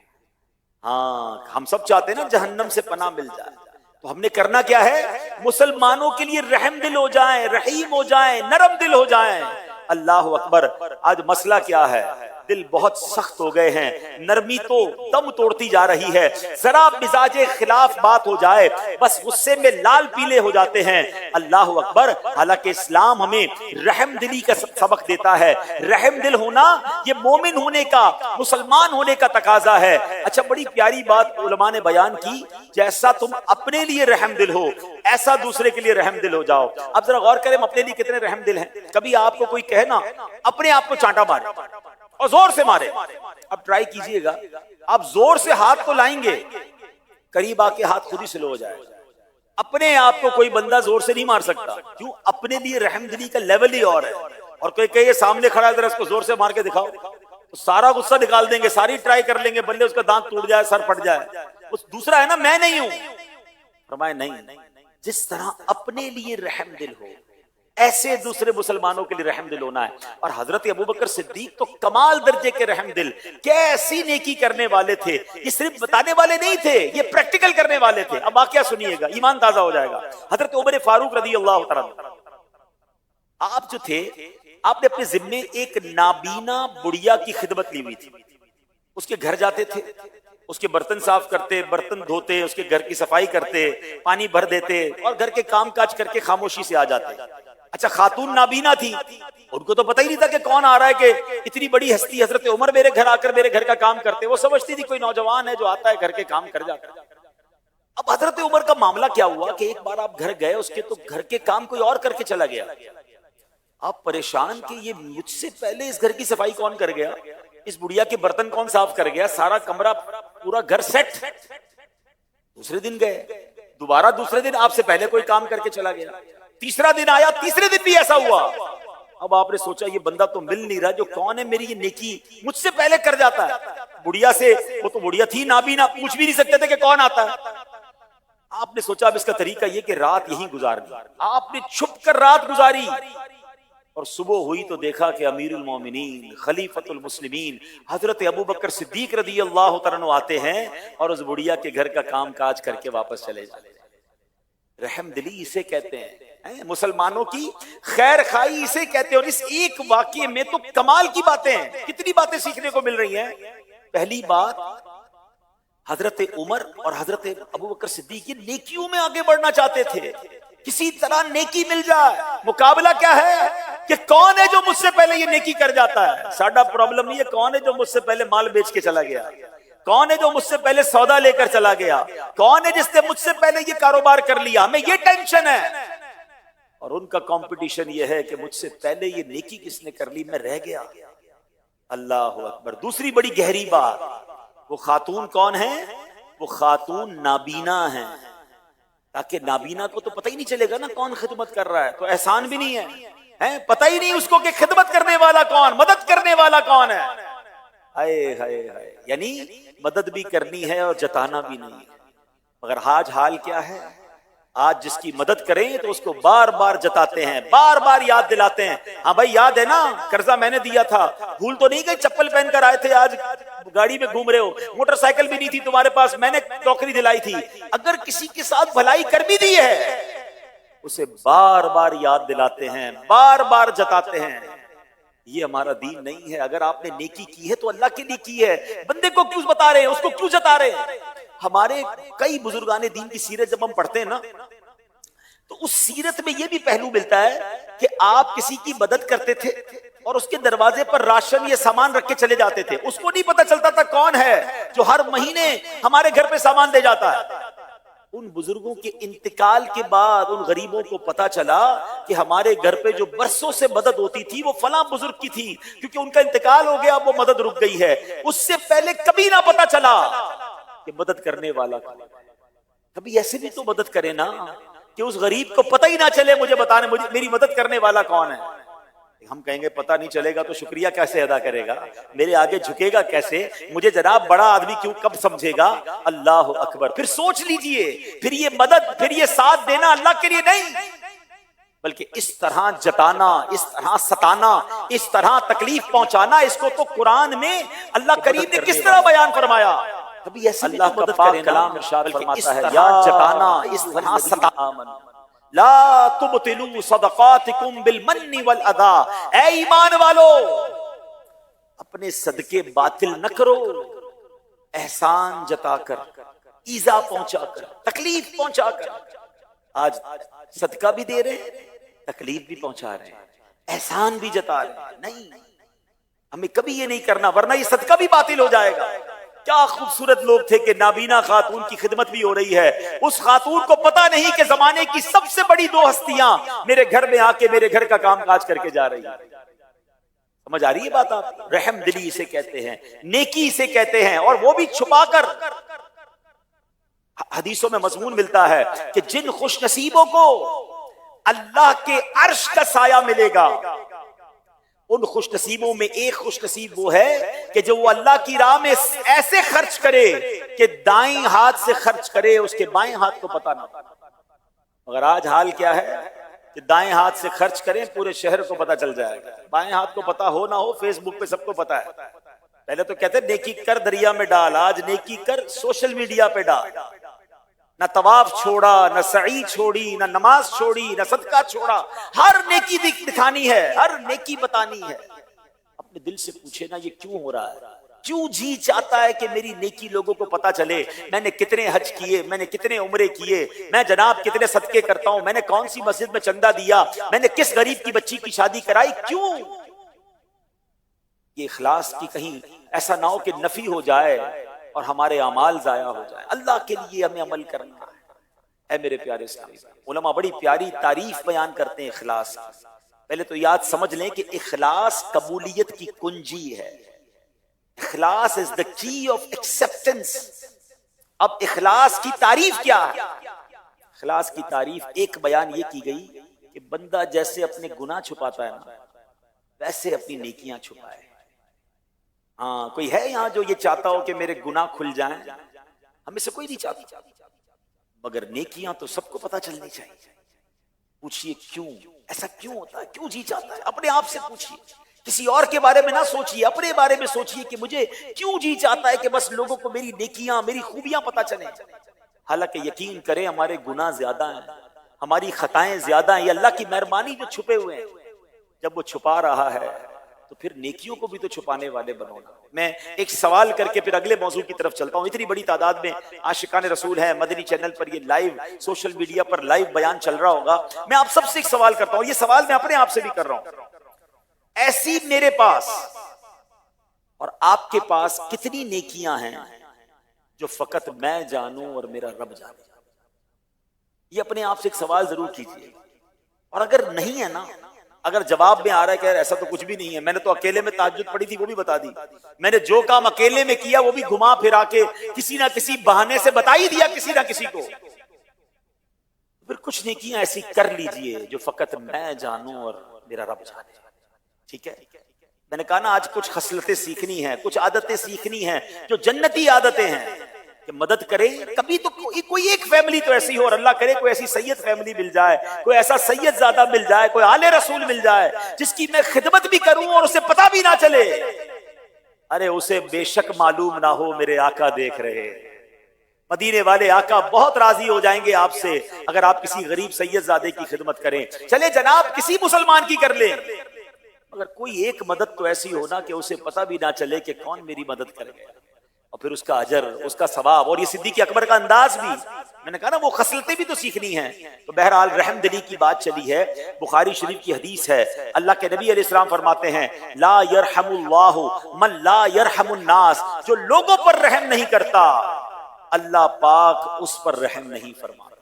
ہاں ہم سب چاہتے ہیں نا جہنم سے پناہ مل جائے، تو ہم نے کرنا کیا ہے، مسلمانوں کے لیے رحم دل ہو جائیں، رحیم ہو جائیں، نرم دل ہو جائیں۔ اللہ اکبر، آج مسئلہ کیا ہے، دل بہت سخت ہو گئے ہیں، نرمی تو دم توڑتی جا رہی ہے، ذرا مزاج خلاف بات ہو جائے بس غصے میں لال پیلے ہو جاتے ہیں۔ اللہ اکبر، حالانکہ اسلام ہمیں رحم دلی کا سبق دیتا ہے، رحم دل ہونا یہ مومن ہونے کا، مسلمان ہونے کا تقاضا ہے۔ اچھا بڑی پیاری بات علماء نے بیان کی، جیسا تم اپنے لیے رحم دل ہو ایسا دوسرے کے لیے رحم دل ہو جاؤ۔ اب ذرا غور کریں اپنے لیے کتنے رحم دل ہیں۔ کبھی آپ کو کوئی کہے نا اپنے آپ کو چانٹا مارے اور زور سے مارے، اب ٹرائی کیجئے گا، آپ زور سے ہاتھ تو لائیں گے، قریب آ کے ہاتھ خود ہی سلو ہو جائے۔ اپنے آپ کو کوئی بندہ زور سے نہیں مار سکتا، کیوں؟ اپنے لیے رحم دلی کا لیول ہی اور ہے۔ اور کوئی کہے سامنے کھڑا ہے ذرا اس کو زور سے مار کے دکھاؤ، تو سارا غصہ نکال دیں گے، ساری ٹرائی کر لیں گے، بندے اس کا دانت ٹوٹ جائے، سر پھٹ جائے۔ دوسرا ہے نا میں نہیں ہوں، فرمایا نہیں، جس طرح اپنے لیے رحم دل ہو ایسے دوسرے مسلمانوں کے لیے رحم دل ہونا ہے۔ اور حضرت ابوبکر صدیق تو کمال درجے کے رحم دل، کیسی نیکی کرنے والے تھے، یہ صرف بتانے والے نہیں تھے، یہ پریکٹیکل کرنے والے تھے۔ اب واقعہ سنیے گا، ایمان تازہ ہو جائے گا۔ حضرت عمر فاروق رضی اللہ تعالیٰ آپ جو تھے، آپ نے اپنے ذمے ایک نابینا بڑھیا کی خدمت لی ہوئی تھی، اس کے گھر جاتے تھے، اس کے برتن صاف کرتے، برتن دھوتے، اس کے گھر کی صفائی کرتے، پانی بھر دیتے اور گھر کے کام کاج کر کے خاموشی سے آ جاتے۔ اچھا خاتون نابینا تھی، ان کو تو پتہ ہی نہیں تھا کہ کون آ رہا ہے، کہ اتنی بڑی ہستی حضرت عمر میرے گھر آ کر میرے گھر کا کام کرتے، وہ سمجھتی تھی کوئی نوجوان ہے جو آتا ہے گھر کے کام کر جاتا ہے۔ اب حضرت عمر کا معاملہ کیا ہوا کہ ایک بار آپ گھر گئے، اس کے تو گھر کے کام کوئی اور کر کے چلا گیا، آپ پریشان کہ یہ مجھ سے پہلے اس گھر کی صفائی کون کر گیا، اس بڑھیا کے برتن کون صاف کر گیا، سارا کمرہ پورا گھر سیٹ۔ دوسرے دن گئے، دوبارہ دوسرے دن آپ سے پہلے کوئی کام کر کے چلا گیا، تیسرا دن آیا، تیسرے دن بھی ایسا ہوا۔ اب آپ نے سوچا یہ بندہ تو مل نہیں رہا، جو کون ہے میری یہ نیکی مجھ سے پہلے کر جاتا ہے۔ بڑھیا سے، وہ تو بڑھیا تھی نابینا، پوچھ بھی نہیں سکتے تھے کہ کون آتا ہے۔ آپ نے سوچا اب اس کا طریقہ یہ کہ رات یہیں گزارنی، آپ نے چھپ کر رات گزاری، اور صبح ہوئی تو دیکھا کہ امیر المومنین خلیفۃ المسلمین حضرت ابوبکر صدیق رضی اللہ تعالیٰ عنہ آتے ہیں اور اس بڑھیا کے گھر کا کام کاج کر کے واپس چلے جاتے ہیں۔ رحم دلی اسے کہتے ہیں، مسلمانوں کی خیر خائی اسے کہتے ہیں۔ اور اس ایک واقعے میں تو کمال کی باتیں ہیں، کتنی باتیں سیکھنے کو مل رہی ہیں۔ پہلی بات حضرت عمر اور حضرت ابو بکر صدیق یہ نیکیوں میں آگے بڑھنا چاہتے تھے، کسی طرح نیکی مل جائے۔ مقابلہ کیا ہے کہ کون ہے جو مجھ سے پہلے یہ نیکی کر جاتا ہے۔ ساڈا پرابلم یہ ہے کون ہے جو مجھ سے پہلے مال بیچ کے چلا گیا، کون ہے جو مجھ سے پہلے سودا لے کر چلا گیا، کون ہے جس نے مجھ سے پہلے یہ کاروبار کر لیا، ہمیں یہ ٹینشن ہے۔ اور ان کا کمپٹیشن یہ ہے کہ مجھ سے پہلے یہ نیکی کس نے کر لی، میں رہ گیا۔ اللہ اکبر۔ دوسری بڑی گہری بات، وہ خاتون کون ہے؟ وہ خاتون نابینا ہیں، تاکہ نابینا کو تو پتہ ہی نہیں چلے گا نا کون خدمت کر رہا ہے، تو احسان بھی نہیں ہے، پتہ ہی نہیں اس کو کہ خدمت کرنے والا کون، مدد کرنے والا کون ہے۔ ہائے ہائے ہائے، یعنی مدد بھی کرنی ہے اور جتانا بھی نہیں ہے۔ مگر آج حال کیا ہے؟ آج جس کی مدد کریں تو اس کو بار بار جتاتے ہیں، بار بار یاد دلاتے ہیں، ہاں بھائی یاد ہے نا قرضہ میں نے دیا تھا، بھول تو نہیں گئی، چپل پہن کر آئے تھے، آج گاڑی میں گھوم رہے ہو، موٹر سائیکل بھی نہیں تھی تمہارے پاس، میں نے ٹوکری دلائی تھی۔ اگر کسی کے ساتھ بھلائی کر بھی دی ہے اسے بار بار یاد دلاتے ہیں، بار بار جتاتے ہیں۔ یہ ہمارا دین نہیں ہے۔ اگر آپ نے نیکی کی ہے تو اللہ کے لیے کی ہے، بندے کو کیوں بتا رہے ہیں، اس کو کیوں جتا رہے ہیں؟ ہمارے کئی بزرگان دین کی سیرت جب ہم پڑھتے ہیں نا تو اس سیرت میں یہ بھی پہلو ملتا ہے کہ آپ کسی کی مدد کرتے تھے اور اس کے دروازے پر راشن یہ سامان رکھ کے چلے جاتے تھے، اس کو نہیں پتا چلتا تھا کون ہے جو ہر مہینے ہمارے گھر پہ سامان دے جاتا ہے۔ ان بزرگوں کے انتقال کے بعد ان غریبوں کو پتا چلا کہ ہمارے گھر پہ جو برسوں سے مدد ہوتی تھی وہ فلاں بزرگ کی تھی، کیونکہ ان کا انتقال ہو گیا، وہ مدد رک گئی ہے۔ اس سے پہلے کبھی نہ پتا چلا کہ مدد کرنے والا کون ہے۔ کبھی ایسے بھی تو مدد کرے نا کہ اس غریب کو پتہ ہی نہ چلے مجھے بتانے میری مدد کرنے والا کون ہے۔ ہم کہیں گے پتہ نہیں چلے گا تو شکریہ کیسے ادا کرے گا، میرے آگے جھکے گا کیسے، مجھے جناب بڑا آدمی کیوں کب سمجھے گا۔ اللہ اکبر۔ پھر سوچ لیجئے، پھر یہ مدد، پھر یہ ساتھ دینا اللہ کے لیے نہیں بلکہ اس طرح جتانا، اس طرح ستانا، اس طرح تکلیف پہنچانا، اس کو تو قرآن میں اللہ کریم نے کس طرح بیان فرمایا۔ کبھی ایسے اللہ کا پاک کلام ارشاد فرماتا ہے یا جتانا، اس طرح ستانا، لا تبطلوا صدقاتکم بالمن والاذا، اے ایمان والو اپنے صدقے باطل نہ کرو احسان جتا کر، ایذا پہنچا کر، تکلیف پہنچا کر۔ آج صدقہ بھی دے رہے ہیں، تکلیف بھی پہنچا رہے ہیں، احسان بھی جتا رہے ہیں۔ نہیں، ہمیں کبھی یہ نہیں کرنا ورنہ یہ صدقہ بھی باطل ہو جائے گا۔ کیا خوبصورت لوگ تھے کہ نابینا خاتون کی خدمت بھی ہو رہی ہے، اس خاتون کو پتا نہیں کہ زمانے کی سب سے بڑی دو ہستیاں میرے گھر میں آ کے میرے گھر کا کام کاج کر کے جا رہی ہیں۔ سمجھ آ رہی ہے بات آپ؟ رحم دلی اسے کہتے ہیں، نیکی اسے کہتے ہیں، اور وہ بھی چھپا کر۔ حدیثوں میں مضمون ملتا ہے کہ جن خوش نصیبوں کو اللہ کے عرش کا سایہ ملے گا، ان خوش نصیبوں میں ایک خوش نصیب وہ ہے کہ جو وہ اللہ کی راہ میں ایسے خرچ کرے کہ دائیں ہاتھ سے خرچ کرے، اس کے بائیں ہاتھ کو پتہ نہ۔ مگر آج حال کیا ہے کہ دائیں ہاتھ سے خرچ کریں پورے شہر کو پتہ چل جائے گا، بائیں ہاتھ کو پتہ ہو نہ ہو فیس بک پہ سب کو پتہ ہے۔ پہلے تو کہتے ہیں نیکی کر دریا میں ڈال، آج نیکی کر سوشل میڈیا پہ ڈال۔ نہ طواف چھوڑا، نہ سعی چھوڑی، نہ نماز چھوڑی، نہ صدقہ چھوڑا، ہر نیکی دکھانی ہے، ہر نیکی بتانی ہے۔ اپنے دل سے پوچھے نا یہ کیوں ہو رہا ہے؟ کیوں جی چاہتا ہے کہ میری نیکی لوگوں کو پتا چلے، میں نے کتنے حج کیے، میں نے کتنے عمرے کیے، میں جناب کتنے صدقے کرتا ہوں، میں نے کون سی مسجد میں چندہ دیا، میں نے کس غریب کی بچی کی شادی کرائی، کیوں؟ یہ اخلاص کی کہیں ایسا نہ ہو کہ نفی ہو جائے اور ہمارے اعمال ضائع ہو جائیں۔ اللہ کے لیے ہمیں عمل کرنا ہے۔ اے میرے پیارے اسلامی، علماء بڑی پیاری تعریف بیان کرتے ہیں اخلاص کی۔ پہلے تو یاد سمجھ لیں کہ اخلاص قبولیت کی کنجی ہے۔ اخلاص is the key of acceptance۔ اب اخلاص کی تعریف کیا ہے؟ اخلاص کی تعریف ایک بیان یہ کی گئی کہ بندہ جیسے اپنے گناہ چھپاتا ہے نا ویسے اپنی نیکیاں چھپائے۔ ہاں، کوئی ہے یہاں جو یہ چاہتا ہو کہ میرے گناہ کھل جائیں؟ ہمیں سے کوئی نہیں چاہتا، مگر نیکیاں تو سب کو پتہ چلنی چاہیے۔ پوچھئے کیوں ایسا کیوں ہوتا ہے، کیوں جی چاہتا ہے؟ اپنے آپ سے پوچھئے، کسی اور کے بارے میں نہ سوچئے، اپنے بارے میں سوچئے کہ مجھے کیوں جی چاہتا ہے کہ بس لوگوں کو میری نیکیاں، میری خوبیاں پتہ چلیں۔ حالانکہ یقین کریں ہمارے گناہ زیادہ ہیں، ہماری خطائیں زیادہ ہیں، یہ اللہ کی مہربانی جو چھپے ہوئے ہیں۔ جب وہ چھپا رہا ہے تو تو پھر نیکیوں کو بھی تو چھپانے والے بنو نا۔ میں ایک سوال کر کے پھر اگلے موضوع کی طرف چلتا ہوں۔ اتنی بڑی تعداد میں عاشقان رسول ہیں، مدنی چینل پر یہ لائیو، سوشل میڈیا پر لائیو بیان چل رہا ہوگا۔ میں آپ سب سے ایک سوال کرتا ہوں، یہ سوال میں اپنے آپ سے بھی کر رہا ہوں، ایسی میرے پاس اور آپ کے پاس کتنی نیکیاں ہیں جو فقط میں جانوں اور میرا رب جانے؟ یہ اپنے آپ سے ایک سوال ضرور کیجیے۔ اور اگر نہیں ہے نا، اگر جواب میں آ رہا ہے کہ ایسا تو کچھ بھی نہیں ہے، میں نے تو اکیلے میں تہجد پڑھی تھی وہ بھی بتا دی، میں نے جو کام اکیلے میں کیا وہ بھی گھما پھرا کے کسی نہ کسی بہانے سے بتا ہی دیا کسی نہ کسی کو، پھر کچھ نیکیاں ایسی کر لیجئے جو فقط میں جانوں اور میرا رب جانے۔ ٹھیک ہے، میں نے کہا نا آج کچھ خصلتیں سیکھنی ہیں، کچھ عادتیں سیکھنی ہیں جو جنتی عادتیں ہیں، کہ مدد کرے۔ کبھی تو کوئی ایک فیملی تو ایسی ہو، اور اللہ کرے کوئی ایسی سید فیملی مل جائے، کوئی ایسا سید زادہ مل جائے، کوئی آل رسول مل جائے جس کی میں خدمت بھی کروں اور اسے پتہ بھی نہ چلے، ارے اسے بے شک معلوم نہ ہو میرے آقا دیکھ رہے۔ مدینے والے آقا بہت راضی ہو جائیں گے آپ سے اگر آپ کسی غریب سید زادے کی خدمت کریں۔ چلے جناب کسی مسلمان کی کر لیں، مگر کوئی ایک مدد تو ایسی ہونا کہ اسے پتہ بھی نہ چلے کہ کون میری مدد کر گیا، اور پھر اس کا اجر، اس کا ثواب۔ اور یہ صدیق اکبر کا انداز بھی، میں نے کہا نا وہ خصلتیں بھی تو سیکھنی ہیں۔ تو بہرحال رحم دلی کی بات چلی ہے، بخاری شریف کی حدیث ہے، اللہ کے نبی علیہ السلام فرماتے ہیں لا یرحم اللہ من لا یرحم الناس، جو لوگوں پر رحم نہیں کرتا اللہ پاک اس پر رحم نہیں فرماتا۔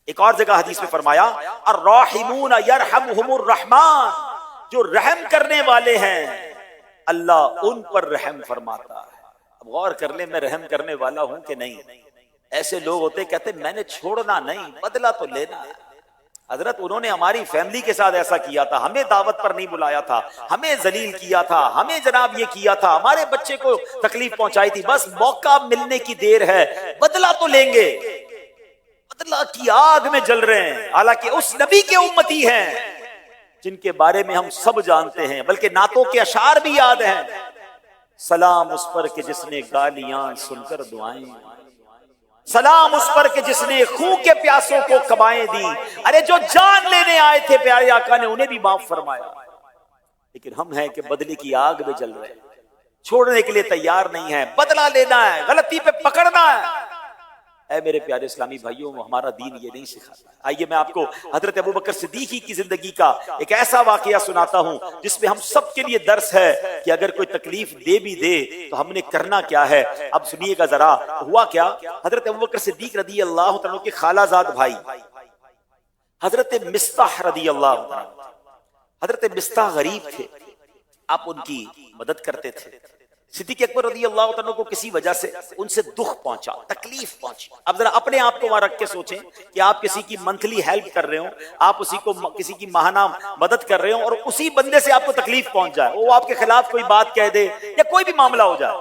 ایک اور جگہ حدیث میں فرمایا الراحمون یرحمہم الرحمن، جو رحم کرنے والے ہیں اللہ ان پر رحم فرماتا ہے۔ اب غور کر لیں میں رحم کرنے والا ہوں کہ نہیں؟ ایسے لوگ ہوتے کہتے میں نے چھوڑنا نہیں، بدلہ تو لینا ہے۔ حضرت انہوں نے ہماری فیملی کے ساتھ ایسا کیا تھا، ہمیں دعوت پر نہیں بلایا تھا، ہمیں ذلیل کیا تھا، ہمیں جناب یہ کیا تھا، ہمارے بچے کو تکلیف پہنچائی تھی، بس موقع ملنے کی دیر ہے، بدلہ تو لیں گے۔ بدلہ کی آگ میں جل رہے ہیں، حالانکہ اس نبی کے امتی ہیں جن کے بارے میں ہم سب جانتے ہیں، بلکہ نعتوں کے اشعار بھی یاد ہیں۔ سلام اس پر کہ جس نے گالیاں سن کر دعائیں، سلام اس پر کہ جس نے خون کے پیاسوں کو کبائیں دی، ارے جو جان لینے آئے تھے پیارے آقا نے انہیں بھی معاف فرمایا۔ لیکن ہم ہیں کہ بدلے کی آگ میں جل رہے ہیں، چھوڑنے کے لیے تیار نہیں ہے، بدلہ لینا ہے، غلطی پہ پکڑنا ہے۔ اے میرے پیارے اسلامی بھائیوں، ہمارا دین یہ نہیں سکھاتا۔ آئیے میں آپ کو حضرت ابوبکر صدیقی کی زندگی کا ایک ایسا واقعہ سناتا ہوں جس میں ہم سب کے لیے درس ہے کہ اگر کوئی تکلیف دے بھی دے تو ہم نے کرنا کیا ہے۔ اب سنیے گا ذرا، ہوا کیا؟ حضرت ابوبکر صدیق رضی اللہ تعالیٰ کے خالہ زاد بھائی حضرت مصطح رضی اللہ تعالیٰ، حضرت مصطح غریب تھے، آپ ان کی مدد کرتے تھے۔ صدیق اکبر رضی اللہ عنہ کو کسی وجہ سے ان سے دکھ پہنچا، تکلیف پہنچی۔ اب ذرا اپنے آپ کو وہاں رکھ کے سوچیں کہ آپ کسی کی منتھلی ہیلپ کر رہے ہوں، آپ اسی کو کسی کی ماہانہ مدد کر رہے ہوں، اور اسی بندے سے آپ کو تکلیف پہنچ جائے، وہ آپ کے خلاف کوئی بات کہہ دے یا کوئی بھی معاملہ ہو جائے،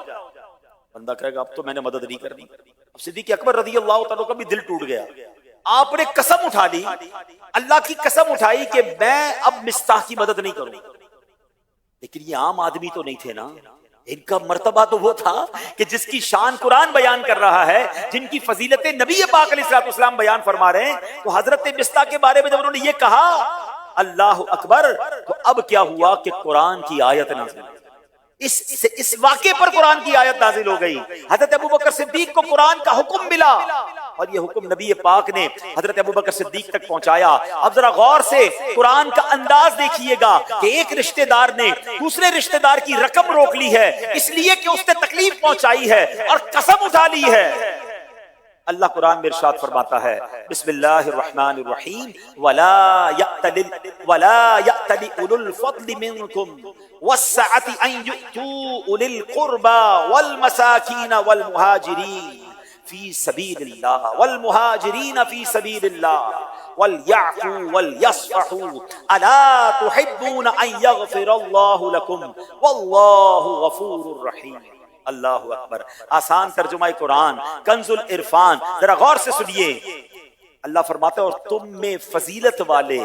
بندہ کہے گا اب تو میں نے مدد نہیں کرنی۔ اب صدیق اکبر رضی اللہ عنہ کا بھی دل ٹوٹ گیا، آپ نے قسم اٹھا لی، اللہ کی قسم اٹھائی کہ میں اب مصطح کی مدد نہیں کروں۔ لیکن یہ عام آدمی تو نہیں تھے نا، ان کا مرتبہ تو وہ تھا کہ جس کی شان قرآن بیان کر رہا ہے، جن کی فضیلتیں نبی پاک علیہ الصلوۃ والسلام بیان فرما رہے ہیں۔ تو حضرت مصطح کے بارے میں جب انہوں نے یہ کہا اللہ اکبر، تو اب کیا ہوا کہ قرآن کی آیت نازل ہوئی، اس واقعے پر قرآن کی آیت نازل ہو گئی۔ حضرت ابوبکر صدیق کو قرآن کا حکم ملا، اور یہ حکم نبی پاک نے حضرت ابوبکر صدیق تک پہنچایا۔ اب ذرا غور سے قرآن کا انداز دیکھیے گا کہ ایک رشتہ دار نے دوسرے رشتہ دار کی رقم روک لی ہے اس لیے کہ اس نے تکلیف پہنچائی ہے اور قسم اٹھا لی ہے۔ اللہ قرآن میں ارشاد فرماتا ہے بسم اللہ الرحمن الرحیم ولا یأتل اولو الفضل منکم والسعۃ ان یؤتوا اولی القربى والمساکین والمہاجرین فی سبیل اللہ والمہاجرین فی سبیل اللہ وَلْيَعْفُوا وَلْيَصْفَحُوا أَلَا تُحِبُّونَ أَن يَغْفِرَ اللَّهُ لَكُمْ وَاللَّهُ غَفُورٌ رَحِيمٌ۔ اللہ اکبر۔ آسان ترجمہ قرآن کنز العرفان، ذرا غور سے سنیے۔ اللہ فرماتا ہے اور تم میں فضیلت والے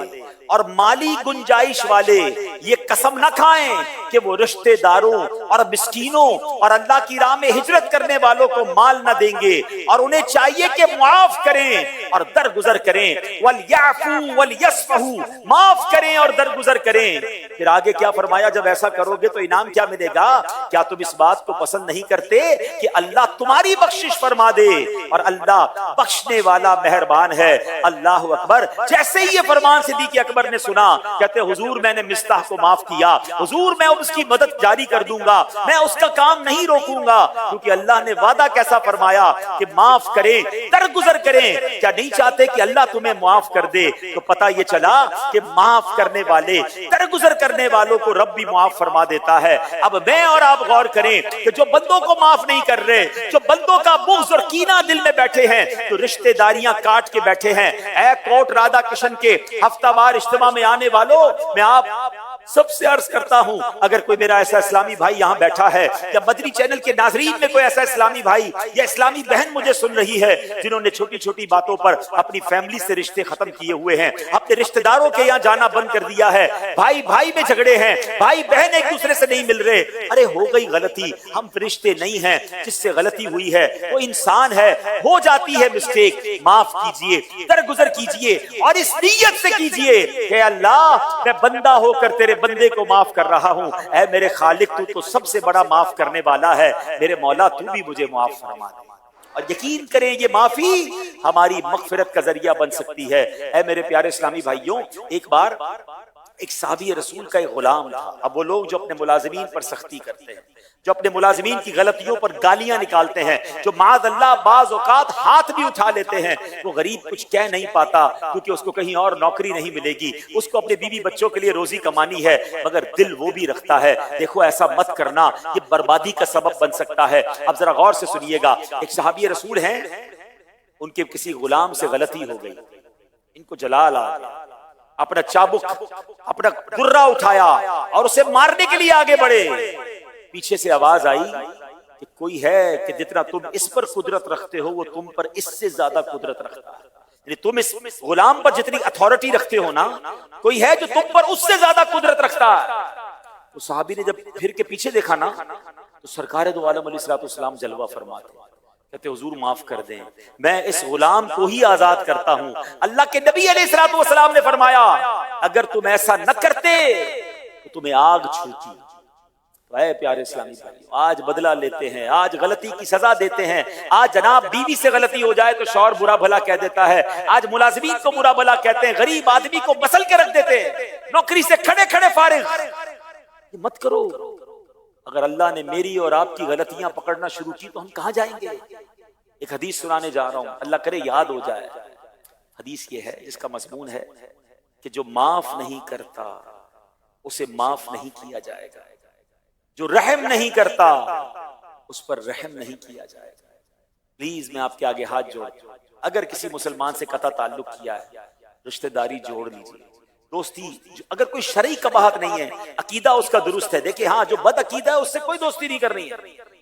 اور مالی گنجائش والے یہ قسم نہ کھائیں کہ وہ رشتے داروں اور مسکینوں اور اللہ کی راہ میں ہجرت کرنے والوں کو مال نہ دیں گے، اور انہیں چاہیے کہ معاف کریں اور درگزر کریں، وَلْيَعْفُوا وَلْيَصْفَحُوا، معاف کریں اور درگزر کریں۔ پھر آگے کیا فرمایا؟ جب ایسا کرو گے تو انعام کیا ملے گا؟ کیا تم اس بات کو پسند نہیں کرتے کہ اللہ تمہاری بخشش فرما دے؟ اور اللہ بخشنے والا مہربان ہے۔ اللہ اکبر۔ جیسے ہی یہ فرمان صدیق اکبر نے سنا، کہتے حضور میں نے مصطح کو معاف کیا، حضور میں اس کی مدد جاری کر دوں گا، میں اس کا کام نہیں روکوں گا، کیونکہ اللہ نے وعدہ کیسا فرمایا کہ معاف کریں، درگزر کریں۔ کیا نہیں چاہتے کہ اللہ تمہیں معاف کر دے؟ تو پتہ یہ چلا کہ معاف کرنے والے، درگزر کرنے والوں کو رب بھی معاف فرما دیتا ہے۔ اب میں اور آپ غور کریں کہ جو بندوں کو معاف نہیں کر رہے، جو بندوں کا بغض اور کینہ دل میں بیٹھے ہیں، تو رشتہ داریاں کاٹ کے بیٹھے ہیں۔ اے کوٹ رادھا کرشن کے ہفتہ وار اجتماع میں آنے والوں، میں آپ سب سے عرض کرتا ہوں، اگر کوئی میرا ایسا اسلامی بھائی یہاں بیٹھا ہے، یا مدنی چینل کے ناظرین میں کوئی ایسا اسلامی بھائی یا اسلامی بہن مجھے سن رہی ہے جنہوں نے چھوٹی چھوٹی باتوں پر اپنی فیملی سے رشتے ختم کیے ہوئے ہیں، اپنے رشتہ داروں کے یہاں جانا بند کر دیا ہے، بھائی بھائی میں جھگڑے ہیں، بھائی بہن ایک دوسرے سے نہیں مل رہے، ارے ہو گئی غلطی، ہم فرشتے نہیں ہیں، جس سے غلطی ہوئی ہے وہ انسان ہے، ہو جاتی ہے مسٹیک، معاف کیجئے، درگزر کیجئے، اور اس نیت سے کیجئے کہ اللہ میں بندہ ہو کر تیرے بندے کو معاف کر رہا ہوں، اے میرے خالق تو سب سے بڑا معاف کرنے والا ہے، میرے مولا تو بھی مجھے معاف فرما دے۔ اور یقین کریں یہ معافی ہماری مغفرت کا ذریعہ بن سکتی ہے۔ اے میرے پیارے اسلامی بھائیوں، ایک بار ایک صحابی رسول کا ایک غلام تھا۔ اب وہ لوگ جو اپنے ملازمین پر سختی کرتے ہیں، جو اپنے ملازمین کی غلطیوں پر گالیاں نکالتے ہیں، جو معاذ اللہ بعض اوقات ہاتھ بھی اٹھا لیتے ہیں، وہ غریب کچھ کہہ نہیں پاتا کیونکہ اس کو کہیں اور نوکری نہیں ملے گی، اس کو اپنے بیوی بچوں کے لیے روزی کمانی ہے، مگر دل وہ بھی رکھتا ہے۔ دیکھو ایسا مت کرنا، یہ بربادی کا سبب بن سکتا ہے۔ اب ذرا غور سے سنیے گا، ایک صحابی رسول ہیں، ان کے کسی غلام سے غلطی ہو گئی، ان کو جلال آ گیا، اپنا چابک، اپنا درہ اٹھایا اور اسے مارنے کے لیے آگے بڑھے۔ پیچھے سے آواز آئی کہ کوئی ہے کہ جتنا تم اس پر قدرت رکھتے ہو وہ تم پر اس سے زیادہ قدرت رکھتا ہے، یعنی تم اس غلام پر جتنی اتھارٹی رکھتے ہو نا، کوئی ہے جو تم پر اس سے زیادہ قدرت رکھتا ہے۔ تو صحابی نے جب پھر کے پیچھے دیکھا نا، تو سرکار دو عالم علیہ الصلوۃ والسلام جلوہ فرماتے، کہتے حضور معاف کر دیں، میں اس غلام کو ہی آزاد کرتا ہوں۔ اللہ کے نبی علیہ الصلوۃ والسلام نے فرمایا اگر تم ایسا نہ کرتے تو تمہیں آگ چھوتی۔ تو اے پیارے اسلامی بھائی، آج بدلہ لیتے ہیں، آج غلطی کی سزا دیتے ہیں، آج جناب بیوی سے غلطی ہو جائے تو شوہر برا بھلا کہہ دیتا ہے، آج ملازمین کو برا بھلا کہتے ہیں، غریب آدمی کو مسل کے رکھ دیتے ہیں، نوکری سے کھڑے کھڑے فارغ۔ یہ مت کرو۔ اگر اللہ نے میری اور آپ کی غلطیاں پکڑنا شروع کی تو ہم کہاں جائیں گے؟ ایک حدیث سنانے جا رہا ہوں، اللہ کرے یاد ہو جائے۔ حدیث یہ ہے جس کا مضمون ہے کہ جو معاف نہیں کرتا اسے معاف نہیں کیا جائے گا، جو رحم نہیں کرتا اس پر رحم نہیں کیا جائے گا۔ پلیز میں آپ کے آگے ہاتھ جوڑ، اگر کسی مسلمان سے قطع تعلق کیا ہے، رشتہ داری جوڑ لیجیے، دوستی اگر کوئی شرعی قباحت نہیں ہے، عقیدہ اس کا درست ہے، دیکھیں ہاں جو بد عقیدہ ہے اس سے کوئی دوستی نہیں کرنی ہے،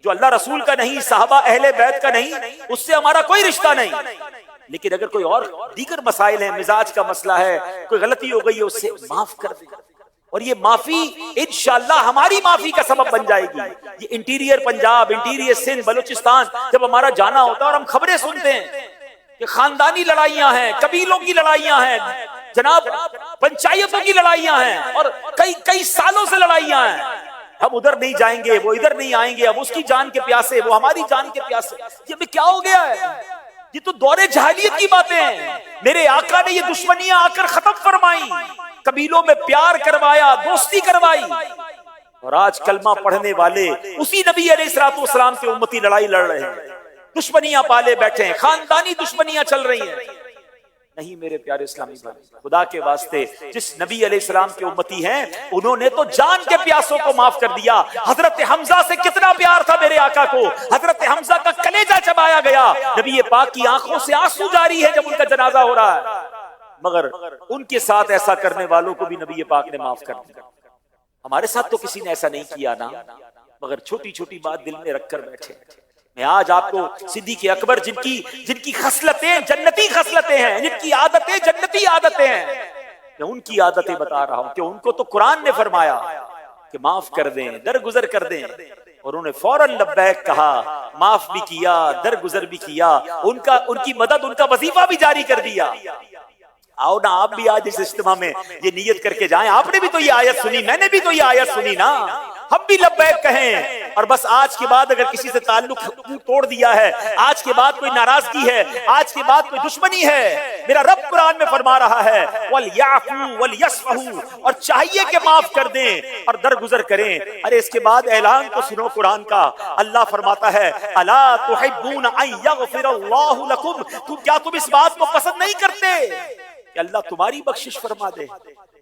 جو اللہ رسول کا نہیں، صحابہ اہل بیت کا نہیں، اس سے ہمارا کوئی رشتہ نہیں۔ لیکن اگر کوئی اور دیگر مسائل ہیں، مزاج کا مسئلہ ہے، کوئی غلطی ہو گئی ہے، اس سے معاف کر دیں، اور یہ معافی انشاءاللہ ہماری معافی کا سبب بن جائے گی۔ یہ انٹیریئر پنجاب، انٹیریئر سندھ، بلوچستان جب ہمارا جانا ہوتا ہے اور ہم خبریں سنتے ہیں کہ خاندانی لڑائیاں ہیں، قبیلوں کی لڑائیاں ہیں، جناب پنچایتوں کی لڑائیاں ہیں، اور کئی سالوں سے لڑائیاں ہیں، ہم ادھر نہیں جائیں گے، وہ ادھر نہیں آئیں گے، ہم اس کی جان کے پیاسے، وہ ہماری جان کے پیاسے۔ یہ بھی کیا ہو گیا ہے؟ یہ تو دور جاہلیت کی باتیں ہیں۔ میرے آقا نے یہ دشمنیاں آ کر ختم فرمائی، قبیلوں میں پیار کروایا، دوستی کروائی، اور آج کلمہ پڑھنے والے اسی نبی علیہ الصلوۃ والسلام کے امتی لڑائی لڑ رہے ہیں، دشمنیاں پالے بیٹھے ہیں، خاندانی دشمنیاں چل رہی ہیں۔ نہیں میرے پیارے اسلامی بھائی، خدا کے واسطے جس نبی علیہ السلام کے امتی ہیں انہوں نے تو جان کے پیاسوں کو معاف کر دیا۔ حضرت حمزہ سے کتنا پیار تھا میرے آقا کو، حضرت حمزہ کا کلیجہ چبایا گیا، نبی پاک کی آنکھوں سے آنسو جاری ہے جب ان کا جنازہ ہو رہا ہے، مگر ان کے ساتھ ایسا کرنے والوں کو بھی نبی پاک نے معاف کر دیا۔ ہمارے ساتھ تو کسی نے ایسا نہیں کیا نا، مگر چھوٹی چھوٹی بات دل میں رکھ کر بیٹھے۔ میں آج آپ کو صدیق اکبر جن کی خصلتیں جنتی خصلتیں ہیں، جن کی عادتیں جنتی عادتیں ہیں، میں ان کی عادتیں بتا رہا ہوں کہ ان کو تو قرآن نے فرمایا کہ کہ معاف کر دیں، درگزر کر دیں، اور انہوں نے فوراً لبیک کہا، معاف بھی کیا، درگزر بھی کیا، ان کی مدد، ان کا وظیفہ بھی جاری کر دیا۔ آؤ نا آپ بھی آج اس اجتماع میں یہ نیت کر کے جائیں، آپ نے بھی تو یہ آیت سنی، میں نے بھی تو یہ آیت سنی نا، ہم بھی لبیک کہیں، اور بس آج کے بعد اگر کسی سے تعلق توڑ دیا ہے، آج کے بعد کوئی ناراضگی ہے، آج کے بعد کوئی دشمنی ہے، میرا رب قرآن میں فرما رہا ہے وَلْيَعْفُوا وَلْيَصْفَحُوا، اور چاہیے کہ معاف کر دیں اور درگزر کریں۔ ارے اس کے بعد اعلان تو سنو قرآن کا، اللہ فرماتا ہے اَلَا تُحِبُّونَ أَن يَغْفِرَ اللَّهُ لَكُمْ، کیا تم اس بات کو پسند نہیں کرتے کہ اللہ تمہاری بخشش فرما دے؟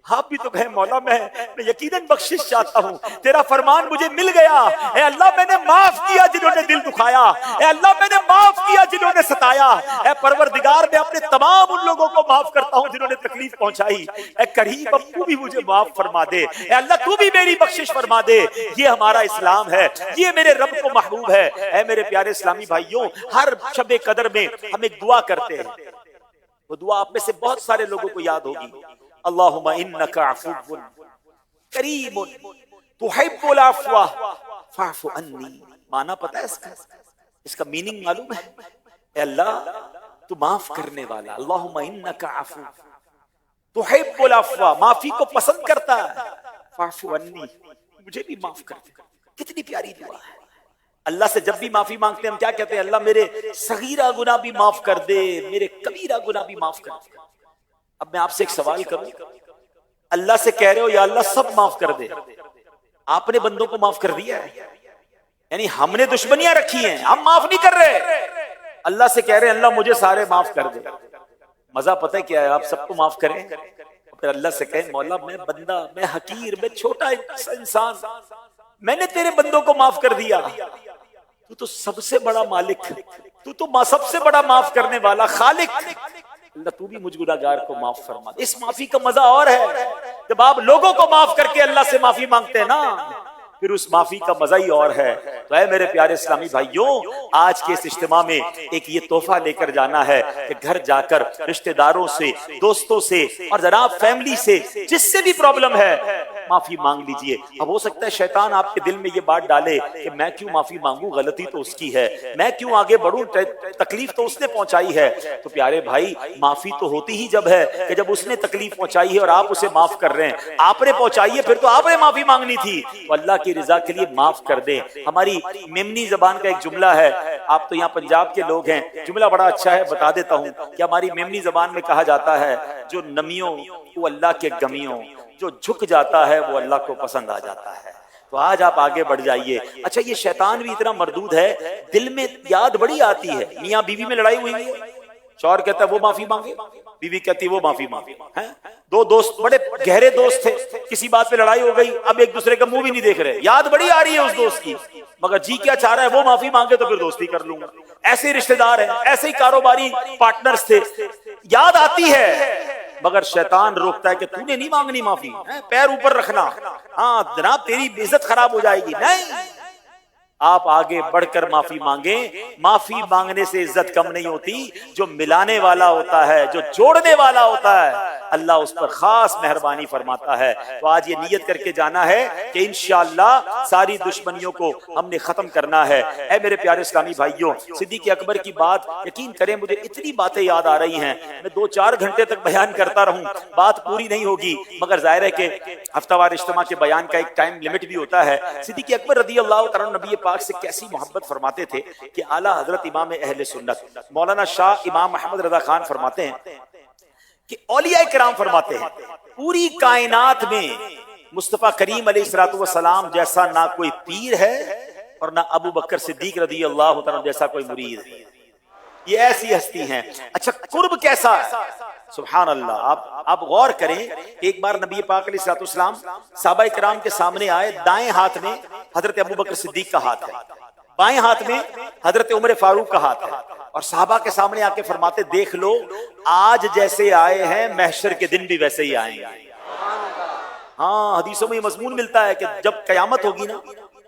آپ بھی تو کہیں مولا میں یقیناً بخشش چاہتا ہوں، تیرا فرمان مجھے مل گیا، اے اللہ میں نے معاف کیا جنہوں نے دل دکھایا، اے اللہ میں نے معاف کیا جنہوں نے ستایا، اے پروردگار میں اپنے تمام ان لوگوں کو معاف کرتا ہوں جنہوں نے تکلیف پہنچائی، اے کریم اب تو بھی مجھے معاف فرما دے، اے اللہ تو بھی میری بخشش فرما دے۔ یہ ہمارا اسلام ہے، یہ میرے رب کو محبوب ہے۔ اے میرے پیارے اسلامی بھائیوں، ہر شب قدر میں ہم ایک دعا کرتے ہیں، وہ دعا آپ میں سے بہت سارے لوگوں کو یاد ہوگی، اللہم انک عفو کریم تحب العفو فاعف عنی۔ معنی پتہ ہے اس کا میننگ معلوم ہے؟ اے اللہ تو معاف کرنے والا، اللہم انک عفو تحب العفو، معافی کو پسند کرتا ہے، فاعف عنی مجھے بھی معاف کر دے۔ کتنی پیاری دعا ہے۔ اللہ سے جب بھی معافی مانگتے ہیں ہم کیا کہتے ہیں؟ اللہ میرے صغیرہ گناہ بھی معاف کر دے، میرے کبیرہ گناہ بھی معاف کر دے۔ اب میں آپ سے ایک سوال کروں، اللہ سے کہہ رہے ہو یا اللہ سب معاف کر دے، آپ نے بندوں کو معاف کر دیا ہے؟ یعنی ہم نے دشمنیاں رکھی ہیں، ہم معاف نہیں کر رہے، اللہ سے کہہ رہے ہیں اللہ مجھے سارے معاف کر دے۔ مزہ پتہ کیا ہے؟ آپ سب کو معاف کریں، پھر اللہ سے کہیں مولا میں بندہ، میں حقیر، میں چھوٹا انسان، میں نے تیرے بندوں کو معاف کر دیا، تو سب سے بڑا مالک، تو سب سے بڑا معاف کرنے والا خالق، اللہ تو بھی مجھ گناہگار کو معاف فرما۔ اس معافی کا مزہ اور ہے جب آپ لوگوں کو معاف کر کے اللہ سے معافی مانگتے ہیں نا، پھر اس معافی کا مزہ ہی اور ہے۔ تو اے میرے پیارے اسلامی بھائیوں، آج کے اس اجتماع میں ایک یہ تحفہ لے کر جانا ہے کہ گھر جا کر رشتہ داروں سے، دوستوں سے اور جناب فیملی سے جس سے بھی پرابلم ہے معافی مانگ لیجئے۔ اب ہو سکتا ہے شیطان آپ کے دل میں یہ بات ڈالے کہ میں کیوں معافی مانگوں، غلطی تو اس کی ہے، میں کیوں آگے بڑھوں، تکلیف تو اس نے پہنچائی ہے۔ تو پیارے بھائی معافی تو ہوتی ہی جب ہے کہ جب اس نے تکلیف پہنچائی ہے اور آپ اسے معاف کر رہے ہیں، آپ نے پہنچائی ہے پھر تو آپ نے معافی مانگنی تھی، تو اللہ کی رضا کے لیے معاف کر دیں۔ ہماری میمنی زبان کا ایک جملہ ہے، آپ تو یہاں پنجاب کے لوگ ہیں، جملہ بڑا اچھا ہے، بتا دیتا ہوں کہ ہماری میمنی زبان میں کہا جاتا ہے جو نمیوں وہ اللہ کے گمیوں، جو جھک جاتا ہے وہ اللہ کو پسند آ جاتا ہے۔ تو آج آپ آگے بڑھ جائیے۔ اچھا یہ شیطان بھی اتنا مردود ہے، دل میں یاد بڑی آتی ہے، میاں بیوی میں لڑائی ہوئی ہے، شوہر کہتا ہے وہ معافی مانگے، بیوی کہتی ہے وہ معافی مانگے، دو دوست بڑے گہرے دوست تھے، کسی بات پہ لڑائی ہو گئی، اب ایک دوسرے کا منہ بھی نہیں دیکھ رہے، یاد بڑی آ رہی ہے اس دوست کی، مگر جی کیا چاہ رہا ہے وہ معافی مانگے تو پھر دوستی کر لوں گا۔ ایسے رشتہ دار ہیں، ایسے ہی کاروباری پارٹنرز تھے، یاد آتی ہے مگر شیطان روکتا ہے کہ تو نے نہیں مانگنی معافی، پیر اوپر رکھنا، ہاں جناب تیری عزت خراب ہو جائے گی۔ نہیں، آپ آگے بڑھ کر معافی مانگیں۔ معافی مانگنے سے عزت کم نہیں ہوتی، جو ملانے والا ہوتا ہے، جو جوڑنے والا ہوتا ہے، اللہ اس پر خاص مہربانی فرماتا ہے۔ تو آج یہ نیت کر کے جانا ہے کہ انشاءاللہ ساری دشمنیوں کو ہم نے ختم کرنا ہے۔ اے میرے پیارے اسلامی بھائیوں، صدیق اکبر کی بات یقین کریں مجھے اتنی باتیں یاد آ رہی ہیں، میں 2-4 گھنٹے تک بیان کرتا رہوں بات پوری نہیں ہوگی، مگر ظاہر ہے کہ ہفتہ وار اجتماع کے بیان کا ایک ٹائم لمٹ بھی ہوتا ہے۔ صدیق اکبر رضی اللہ تعالیٰ نبی پاک سے کیسی محبت فرماتے تھے کہ اعلیٰ حضرت امام اہل سنت مولانا شاہ امام محمد رضا خان فرماتے ہیں کہ اولیاء کرام فرماتے ہیں پوری کائنات میں مصطفیٰ کریم علیہ الصلوۃ والسلام جیسا نہ کوئی پیر ہے اور نہ ابو بکر صدیق رضی اللہ تعالیٰ جیسا کوئی مرید ہے، یہ ایسی ہستی ہیں۔ اچھا قرب کیسا ہے؟ سبحان اللہ، آپ غور کریں، ایک بار نبی پاک علیہ الصلوۃ والسلام صحابہ کرام کے سامنے آئے، دائیں ہاتھ میں حضرت ابو بکر صدیق کا ہاتھ ہے، بائیں ہاتھ میں حضرت عمر فاروق کا ہاتھ ہے، اور صحابہ کے سامنے آ کے فرماتے دیکھ لو آج جیسے آئے ہیں محشر کے دن بھی ویسے ہی آئیں گے۔ ہاں حدیثوں میں یہ مضمون ملتا ہے کہ جب قیامت ہوگی نا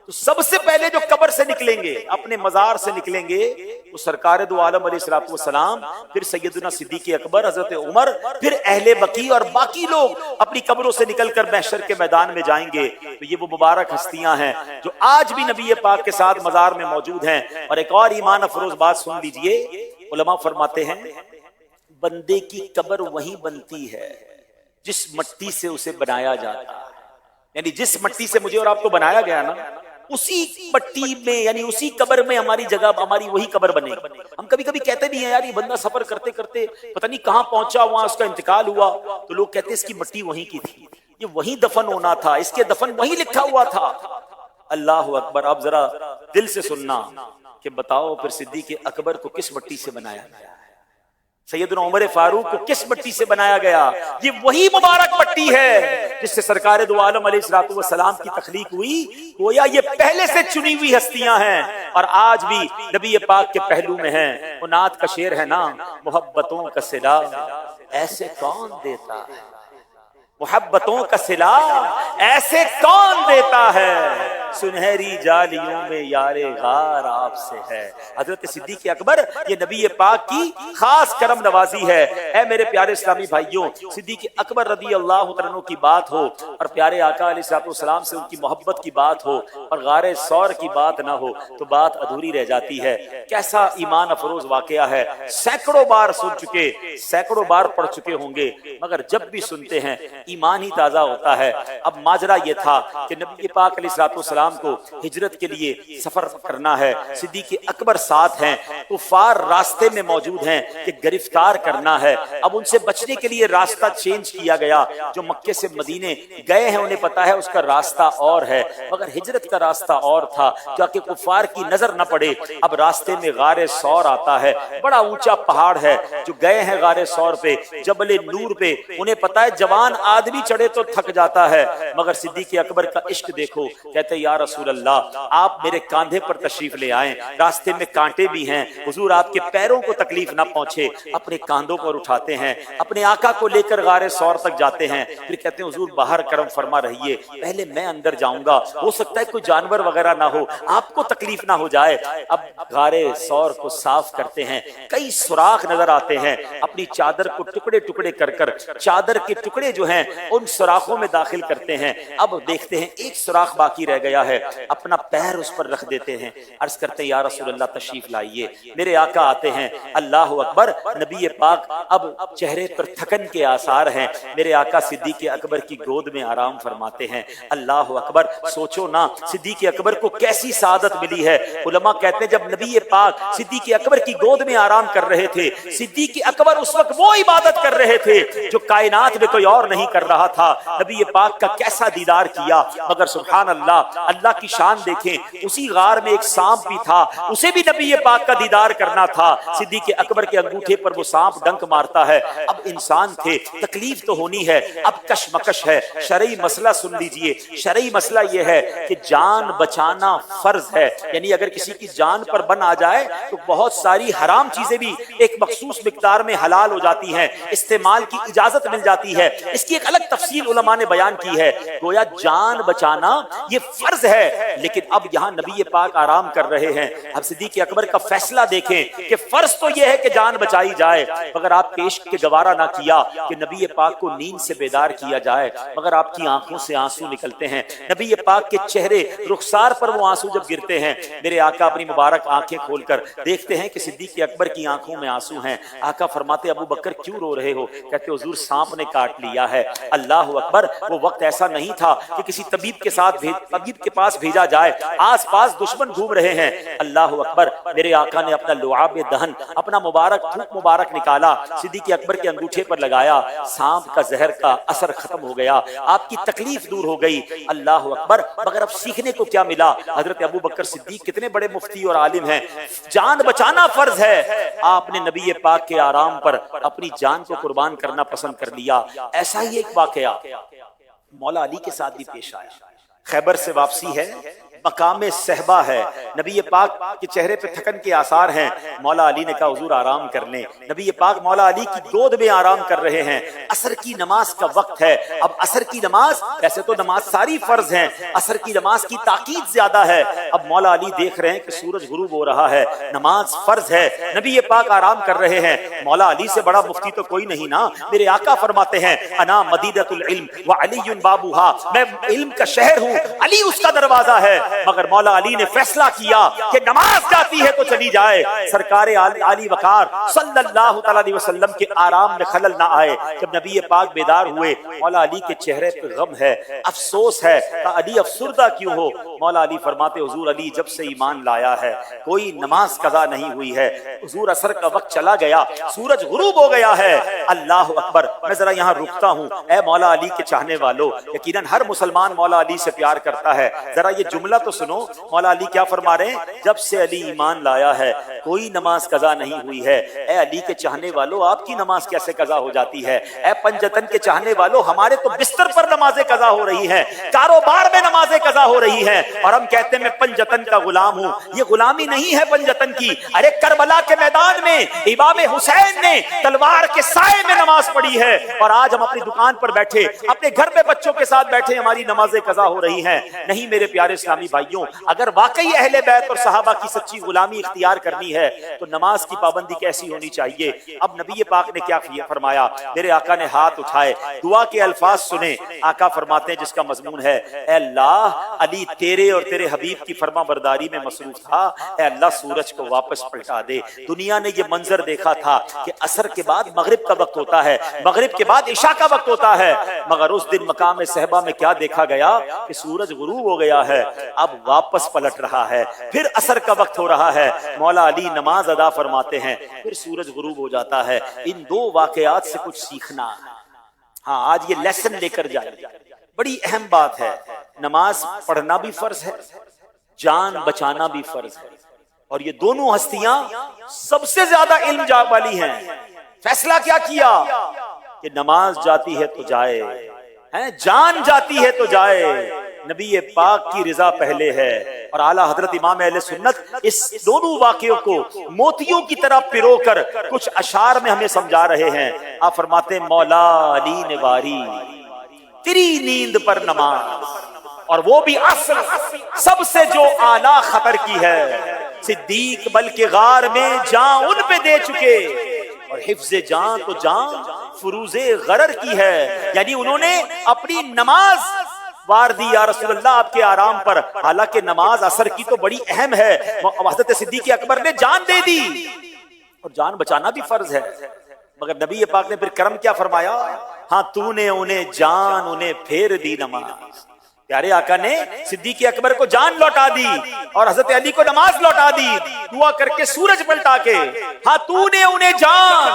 تو سب سے پہلے جو قبر سے نکلیں گے، اپنے مزار سے نکلیں گے، وہ سرکار دو عالم علیہ الصلوۃ والسلام، پھر سیدنا صدیق اکبر، حضرت عمر، پھر اہل بقیع اور باقی لوگ اپنی قبروں سے نکل کر محشر کے میدان میں جائیں گے۔ تو یہ وہ مبارک ہستیاں ہیں جو آج بھی نبی پاک کے ساتھ مزار میں موجود ہیں۔ اور ایک اور ایمان افروز بات سن لیجئے، علماء فرماتے ہیں بندے کی قبر وہی بنتی ہے جس مٹی سے اسے بنایا جاتا ہے، یعنی جس مٹی سے مجھے اور آپ کو بنایا گیا نا، اسی مٹی میں یعنی اسی قبر میں ہماری جگہ، ہماری وہی قبر بنے گی۔ ہم کبھی کبھی کہتے بھی ہیں یار یہ بندہ سفر کرتے کرتے پتہ نہیں کہاں پہنچا، وہاں اس کا انتقال ہوا، تو لوگ کہتے ہیں اس کی مٹی وہیں کی تھی، یہ وہیں دفن ہونا تھا، اس کے دفن وہیں لکھا ہوا تھا۔ اللہ اکبر۔ اب ذرا دل سے سننا کہ بتاؤ پھر صدیق اکبر کو کس مٹی سے بنایا گیا، سیدنا عمر فاروق کو کس مٹی سے بنایا گیا؟ یہ وہی مبارک مٹی ہے جس سے سرکار دو عالم علیہ الصلوۃ والسلام کی تخلیق ہوئی۔ گویا یہ پہلے سے چنی ہوئی ہستیاں ہیں اور آج بھی نبی پاک کے پہلو میں ہیں۔ وہ نعت کا شعر ہے نا، محبتوں کا صلہ ایسے کون دیتا ہے، محبتوں کا صلہ ایسے کون دیتا ہے، سنہری جالیوں میں یار غار آپ سے ہے۔ حضرت صدیق اکبر یہ نبی پاک کی خاص کرم نوازی ہے۔ اے میرے پیارے اسلامی بھائیوں، صدیق اکبر رضی اللہ عنہ کی بات ہو اور پیارے آقا علیہ الصلوۃ والسلام سے ان کی محبت کی بات ہو اور غار ثور کی بات نہ ہو تو بات ادھوری رہ جاتی ہے۔ کیسا ایمان افروز واقعہ ہے، سینکڑوں بار سن چکے، سینکڑوں بار پڑھ چکے ہوں گے، مگر جب بھی سنتے ہیں ایمان ہی تازہ ہوتا ہے۔ اب ماجرا یہ تھا کہ نبی پاک علیہ الصلوۃ والسلام کو ہجرت کے لیے سفر کرنا ہے، صدیق اکبر ساتھ ہیں، کفار راستے میں موجود ہیں کہ گرفتار کرنا ہے۔ اب ان سے بچنے کے لیے راستہ چینج کیا گیا، جو مکے سے مدینے گئے ہیں انہیں پتا ہے اس کا راستہ اور ہے، مگر ہجرت کا راستہ اور تھا تاکہ کفار کی نظر نہ پڑے۔ اب راستے میں غار ثور آتا ہے، بڑا اونچا پہاڑ ہے، جو گئے ہیں غار ثور پہ، جبل نور پہ، انہیں پتا ہے جوان آدمی چڑھے تو تھک جاتا ہے، مگر صدیق اکبر کا عشق دیکھو، کہتے ہیں یا رسول اللہ آپ میرے کاندھے پر تشریف لے آئیں، راستے میں کانٹے بھی ہیں، حضور آپ کے پیروں کو تکلیف نہ پہنچے، اپنے کاندھوں پر اٹھاتے ہیں، اپنے آقا کو لے کر غار ثور تک جاتے ہیں، پھر کہتے ہیں حضور باہر کرم فرما رہیے، پہلے میں اندر جاؤں گا، ہو سکتا ہے کوئی جانور وغیرہ نہ ہو، آپ کو تکلیف نہ ہو جائے۔ اب غار ثور کو صاف کرتے ہیں، کئی سوراخ نظر آتے ہیں، اپنی چادر کو ٹکڑے ٹکڑے کر کر چادر کے ٹکڑے جو ہیں ان سوراخوں میں داخل کرتے ہیں۔ اب دیکھتے ہیں ایک سوراخ باقی رہ گیا ہے، اپنا پیر اس پر رکھ دیتے ہیں، عرض کرتے ہیں یا رسول اللہ تشریف لائیے۔ میرے آقا آتے ہیں، اللہ اکبر، نبی پاک اب چہرے پر تھکن کے آثار ہیں، میرے آقا صدیق اکبر کی گود میں آرام فرماتے ہیں۔ اللہ اکبر، سوچو نا صدیق اکبر کو کیسی سعادت ملی ہے۔ علماء کہتے ہیں جب نبی پاک صدیق اکبر کی گود میں آرام کر رہے تھے، صدیق اکبر اس وقت وہ عبادت کر رہے تھے جو کائنات میں کوئی اور نہیں کر رہا تھا۔ نبی پاک کا کیسا دیدار کیا، مگر سبحان اللہ، اللہ کی شان دیکھیں، اسی غار میں ایک سانپ بھی تھا، اسے بھی نبی پاک کا دیدار کرنا تھا۔ صدیق اکبر کے انگوٹھے پر وہ سانپ ڈنک مارتا ہے۔ اب انسان تھے، تکلیف تو ہونی ہے، اب کشمکش ہے۔ شرعی مسئلہ سن لیجئے، شرعی مسئلہ یہ ہے کہ جان بچانا فرض ہے، یعنی اگر کسی کی جان پر بن آ جائے تو بہت ساری حرام چیزیں بھی ایک مخصوص مقدار میں حلال ہو جاتی ہیں، استعمال کی اجازت مل جاتی ہے۔ اس کی ایک الگ تفصیل علماء نے بیان کی ہے، گویا جان بچانا یہ فرض ہے، لیکن اب یہاں نبی پاک آرام کر رہے ہیں۔ اب صدیق اکبر کا فیصلہ دیکھیں کہ فرض تو یہ ہے کہ جان بچائی جائے، مگر آپ پیش کے گوارا نہ کیا کہ نبی پاک کو نیند سے بیدار کیا جائے، مگر آپ کی آنکھوں سے آنسو نکلتے ہیں۔ نبی پاک کے چہرے رخسار پر وہ آنسو جب گرتے ہیں، میرے آقا اپنی مبارک آنکھیں کھول کر دیکھتے ہیں کہ صدیق اکبر کی آنکھوں میں آنسو ہیں۔ آقا فرماتے ابو بکر کیوں رو رہے ہو؟ کہتے حضور سانپ نے کاٹ لیا ہے۔ اللہ اکبر، وہ وقت ایسا نہیں تھا کہ کسی طبیب کے ساتھ طبیب کے پاس بھیجا جائے، آس پاس دشمن گھوم رہے ہیں۔ اللہ اکبر، میرے آقا نے اپنا لعاب دہن، اپنا مبارک تھوک مبارک نکالا، صدیق اکبر کے انگوٹھے پر لگایا، سانپ کا زہر کا اثر ختم ہو گیا، آپ کی تکلیف دور ہو گئی۔ اللہ اکبر، مگر اب سیکھنے کو کیا ملا؟ حضرت ابو بکر صدیق کتنے بڑے مفتی اور عالم ہیں، جان بچانا فرض ہے، آپ نے نبی پاک کے آرام پر اپنی جان کو قربان کرنا پسند کر لیا۔ ایسا ہی ایک واقعہ مولا علی کے ساتھ بھی پیش آیا۔ خیبر سے واپسی ہے، مقام صحبہ ہے، نبی پاک کے چہرے پہ تھکن کے آثار ہیں. مولا علی نے کہا حضور آرام کر لیں. نبی پاک مولا علی کی گود میں آرام کر رہے ہیں. عصر کی نماز کا وقت ہے. اب عصر کی نماز، ویسے تو نماز ساری فرض ہیں، عصر کی نماز کی تاکید زیادہ ہے. اب مولا علی دیکھ رہے ہیں کہ سورج غروب ہو رہا ہے، نماز فرض ہے، نبی پاک آرام کر رہے ہیں. مولا علی سے بڑا مفتی تو کوئی نہیں نا. میرے آقا فرماتے ہیں انا مدینۃ العلم وعلی بابها، میں علم کا شہر ہوں، علی اس کا دروازہ ہے. مگر مولا علی نے فیصلہ کیا کہ نماز جاتی ہے تو چلی جائے. سرکار علی وقار صلی اللہ تعالی علیہ وسلم کے آرام میں خلل نہ آئے. جب نبی پاک بیدار ہوئے، مولا علی کے چہرے پہ غم ہے، افسوس ہے. علی افسردہ کیوں ہو؟ مولا علی فرماتے حضور علی جب سے ایمان لایا ہے کوئی نماز قضا نہیں ہوئی ہے. حضور عصر کا وقت چلا گیا، سورج غروب ہو گیا ہے. اللہ اکبر. میں ذرا یہاں رکتا ہوں. اے مولا علی کے چاہنے والوں، یقیناً ہر مسلمان مولا علی سے پیار کرتا ہے. ذرا یہ جملہ تو سنو، مولا علی کیا فرما رہے ہیں؟ جب سے علی ایمان لایا ہے کوئی نماز قضا نہیں ہوئی ہے. اے علی کے چاہنے والوں، آپ کی نماز کیسے قضا ہو جاتی ہے؟ اے پنجتن کے چاہنے والوں، ہمارے تو بستر پر نمازیں قضا ہو رہی ہیں، کاروبار میں نمازیں قضا ہو رہی ہیں، اور ہم کہتے ہیں میں پنجتن کا غلام ہوں. یہ غلامی نہیں ہے پنجتن کی. ارے کربلا کے میدان میں امام حسین نے تلوار کے سائے میں نماز پڑھی ہے، اور آج ہم اپنی دکان پر بیٹھے، اپنے گھر میں بچوں کے ساتھ بیٹھے، ہماری نمازیں قضا ہو رہی ہیں. نہیں میرے پیارے اسلامی بھائیوں، اگر واقعی اہل بیت اور صحابہ کی سچی غلامی اختیار کرنی ہے تو نماز کی پابندی کیسی ہونی چاہیے؟ اب نبی پاک نے کیا فرمایا؟ میرے آقا نے ہاتھ اٹھائے، دعا کے الفاظ سنے. آقا فرماتے ہیں جس کا مضمون ہے اے اللہ، علی تیرے اور تیرے حبیب کی فرما برداری میں مصروف تھا، اے اللہ سورج کو واپس پلٹا دے. دنیا نے یہ منظر دیکھا تھا کہ عصر کے بعد مغرب کا وقت ہوتا ہے، مغرب کے بعد عشاء کا وقت ہوتا ہے، مگر اس دن مقام صحبہ میں کیا دیکھا گیا کہ سورج غروب ہو گیا ہے، اب واپس پلٹ رہا ہے، پھر عصر کا وقت ہو رہا ہے. مولا علی نماز ادا فرماتے ہیں، پھر سورج غروب ہو جاتا ہے. ان دو واقعات سے کچھ سیکھنا. ہاں آج یہ لیسن لے کر جائیں، بڑی اہم بات ہے. نماز پڑھنا بھی فرض ہے، جان بچانا بھی فرض ہے، اور یہ دونوں ہستیاں سب سے زیادہ علم والی ہیں. فیصلہ کیا کیا کہ نماز جاتی ہے تو جائے، جان جاتی ہے تو جائے. نبی پاک کی رضا پہلے ہے. اور اعلیٰ حضرت امام اہل سنت اس دونوں واقعوں کو موتیوں کی طرح پرو کر کچھ اشعار میں ہمیں سمجھا رہے ہیں. آپ فرماتے ہیں مولا علی نے واری تیری نیند پر نماز، اور وہ بھی عصر سب سے جو اعلیٰ خطر کی ہے. صدیق بلکہ غار میں جان ان پہ دے چکے، اور حفظ جان تو جان فروز غرر کی ہے. یعنی انہوں نے اپنی نماز وار دی یا رسول اللہ آپ کے آرام پر. حالانکہ نماز عصر کی تو بڑی اہم ہے. حضرت صدیق اکبر نے جان دے دی، اور جان بچانا بھی فرض ہے. مگر نبی پاک نے پھر کرم کیا فرمایا؟ ہاں تو نے انہیں جان انہیں پھیر دی نماز. پیارے آقا نے صدیق اکبر کو جان لوٹا دی اور حضرت علی کو نماز لوٹا دی، دعا کر کے سورج پلٹا کے. ہاں تو نے انہیں جان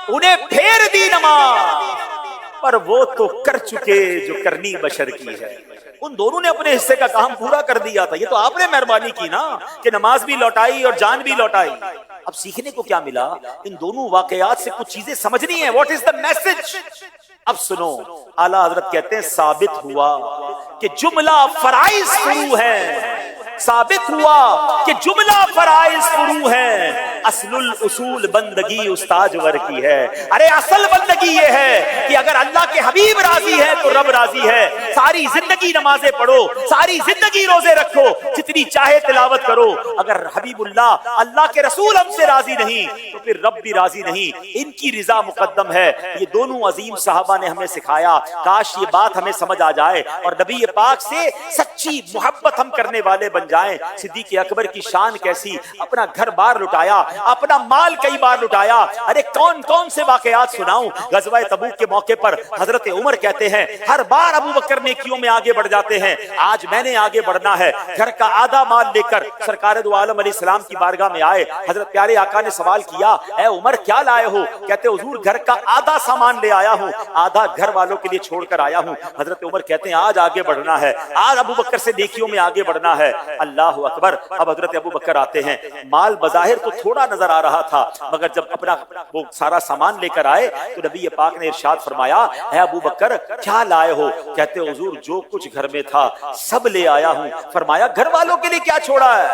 انہیں پھیر دی نماز، پر وہ تو کر چکے جو کرنی بشر کی ہے. ان دونوں نے اپنے حصے کا کام پورا کر دیا تھا. یہ تو آپ نے مہربانی کی نا کہ نماز بھی لوٹائی اور جان بھی لوٹائی. اب سیکھنے کو کیا ملا؟ ان دونوں واقعات سے کچھ چیزیں سمجھنی ہیں. What is the message? اب سنو، اعلیٰ حضرت کہتے ہیں ثابت ہوا کہ جملہ فرائض فرو ہے. ثابت ہوا کہ جملہ فرائض فرو ہے. اصل الاصول بندگی استاجور کی ہے. ارے اصل بندگی یہ ہے کہ اگر اللہ کے حبیب راضی ہے تو رب راضی ہے. ساری زندگی نمازیں پڑھو، ساری زندگی روزے رکھو، جتنی چاہے تلاوت کرو، اگر حبیب اللہ اللہ کے رسول ہم سے راضی نہیں تو پھر رب بھی راضی نہیں. ان کی رضا مقدم ہے. یہ دونوں عظیم صحابہ نے ہمیں سکھایا. کاش یہ بات ہمیں سمجھ آ جائے اور نبی پاک سے سچی محبت ہم کرنے والے بن جائیں. صدیق اکبر کی شان کیسی، اپنا گھر بار لٹایا، اپنا مال کئی بار لٹایا. ارے کون کون سے واقعات سناؤں. غزوہ تبوک کے موقع پر حضرت عمر کہتے ہیں ہر بار ابو بکر نیکیوں میں آگے بڑھ جاتے ہیں. آج میں نے آگے بڑھنا ہے. گھر کا آدھا مال لے کر سرکار دو عالم علیہ السلام کی بارگاہ میں آئے. حضرت پیارے آقا نے سوال کیا اے عمر کیا لائے ہو؟ کہتے حضور گھر کا آدھا سامان لے آیا ہوں، آدھا گھر والوں کے لیے چھوڑ کر آیا ہوں. حضرت عمر کہتے ہیں آج آگے بڑھنا ہے، آج ابو بکر سے نیکیوں میں آگے بڑھنا ہے. اللہ اکبر. اب حضرت ابو بکر آتے ہیں. مال بظاہر تو تھوڑا نظر آ رہا تھا، مگر جب اپنا وہ سارا سامان لے کر آئے تو نبی پاک نے ارشاد فرمایا اے ابو بکر کیا لائے ہو؟ کہتے حضور جو کچھ گھر میں تھا سب لے آیا ہوں۔ فرمایا گھر والوں کے لیے کیا چھوڑا ہے؟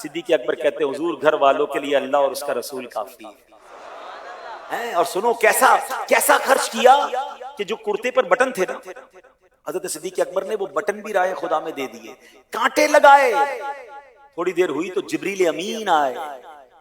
صدیق اکبر کہتے حضور گھر والوں کے لیے اللہ اور اس کا رسول کافی ہے۔ اور سنو کیسا خرچ کیا کہ جو کرتے پر بٹن تھے نا، حضرت صدیق اکبر نے وہ بٹن بھی رائے خدا میں دے دیے، کانٹے لگائے۔ تھوڑی دیر ہوئی تو جبریل امین آئے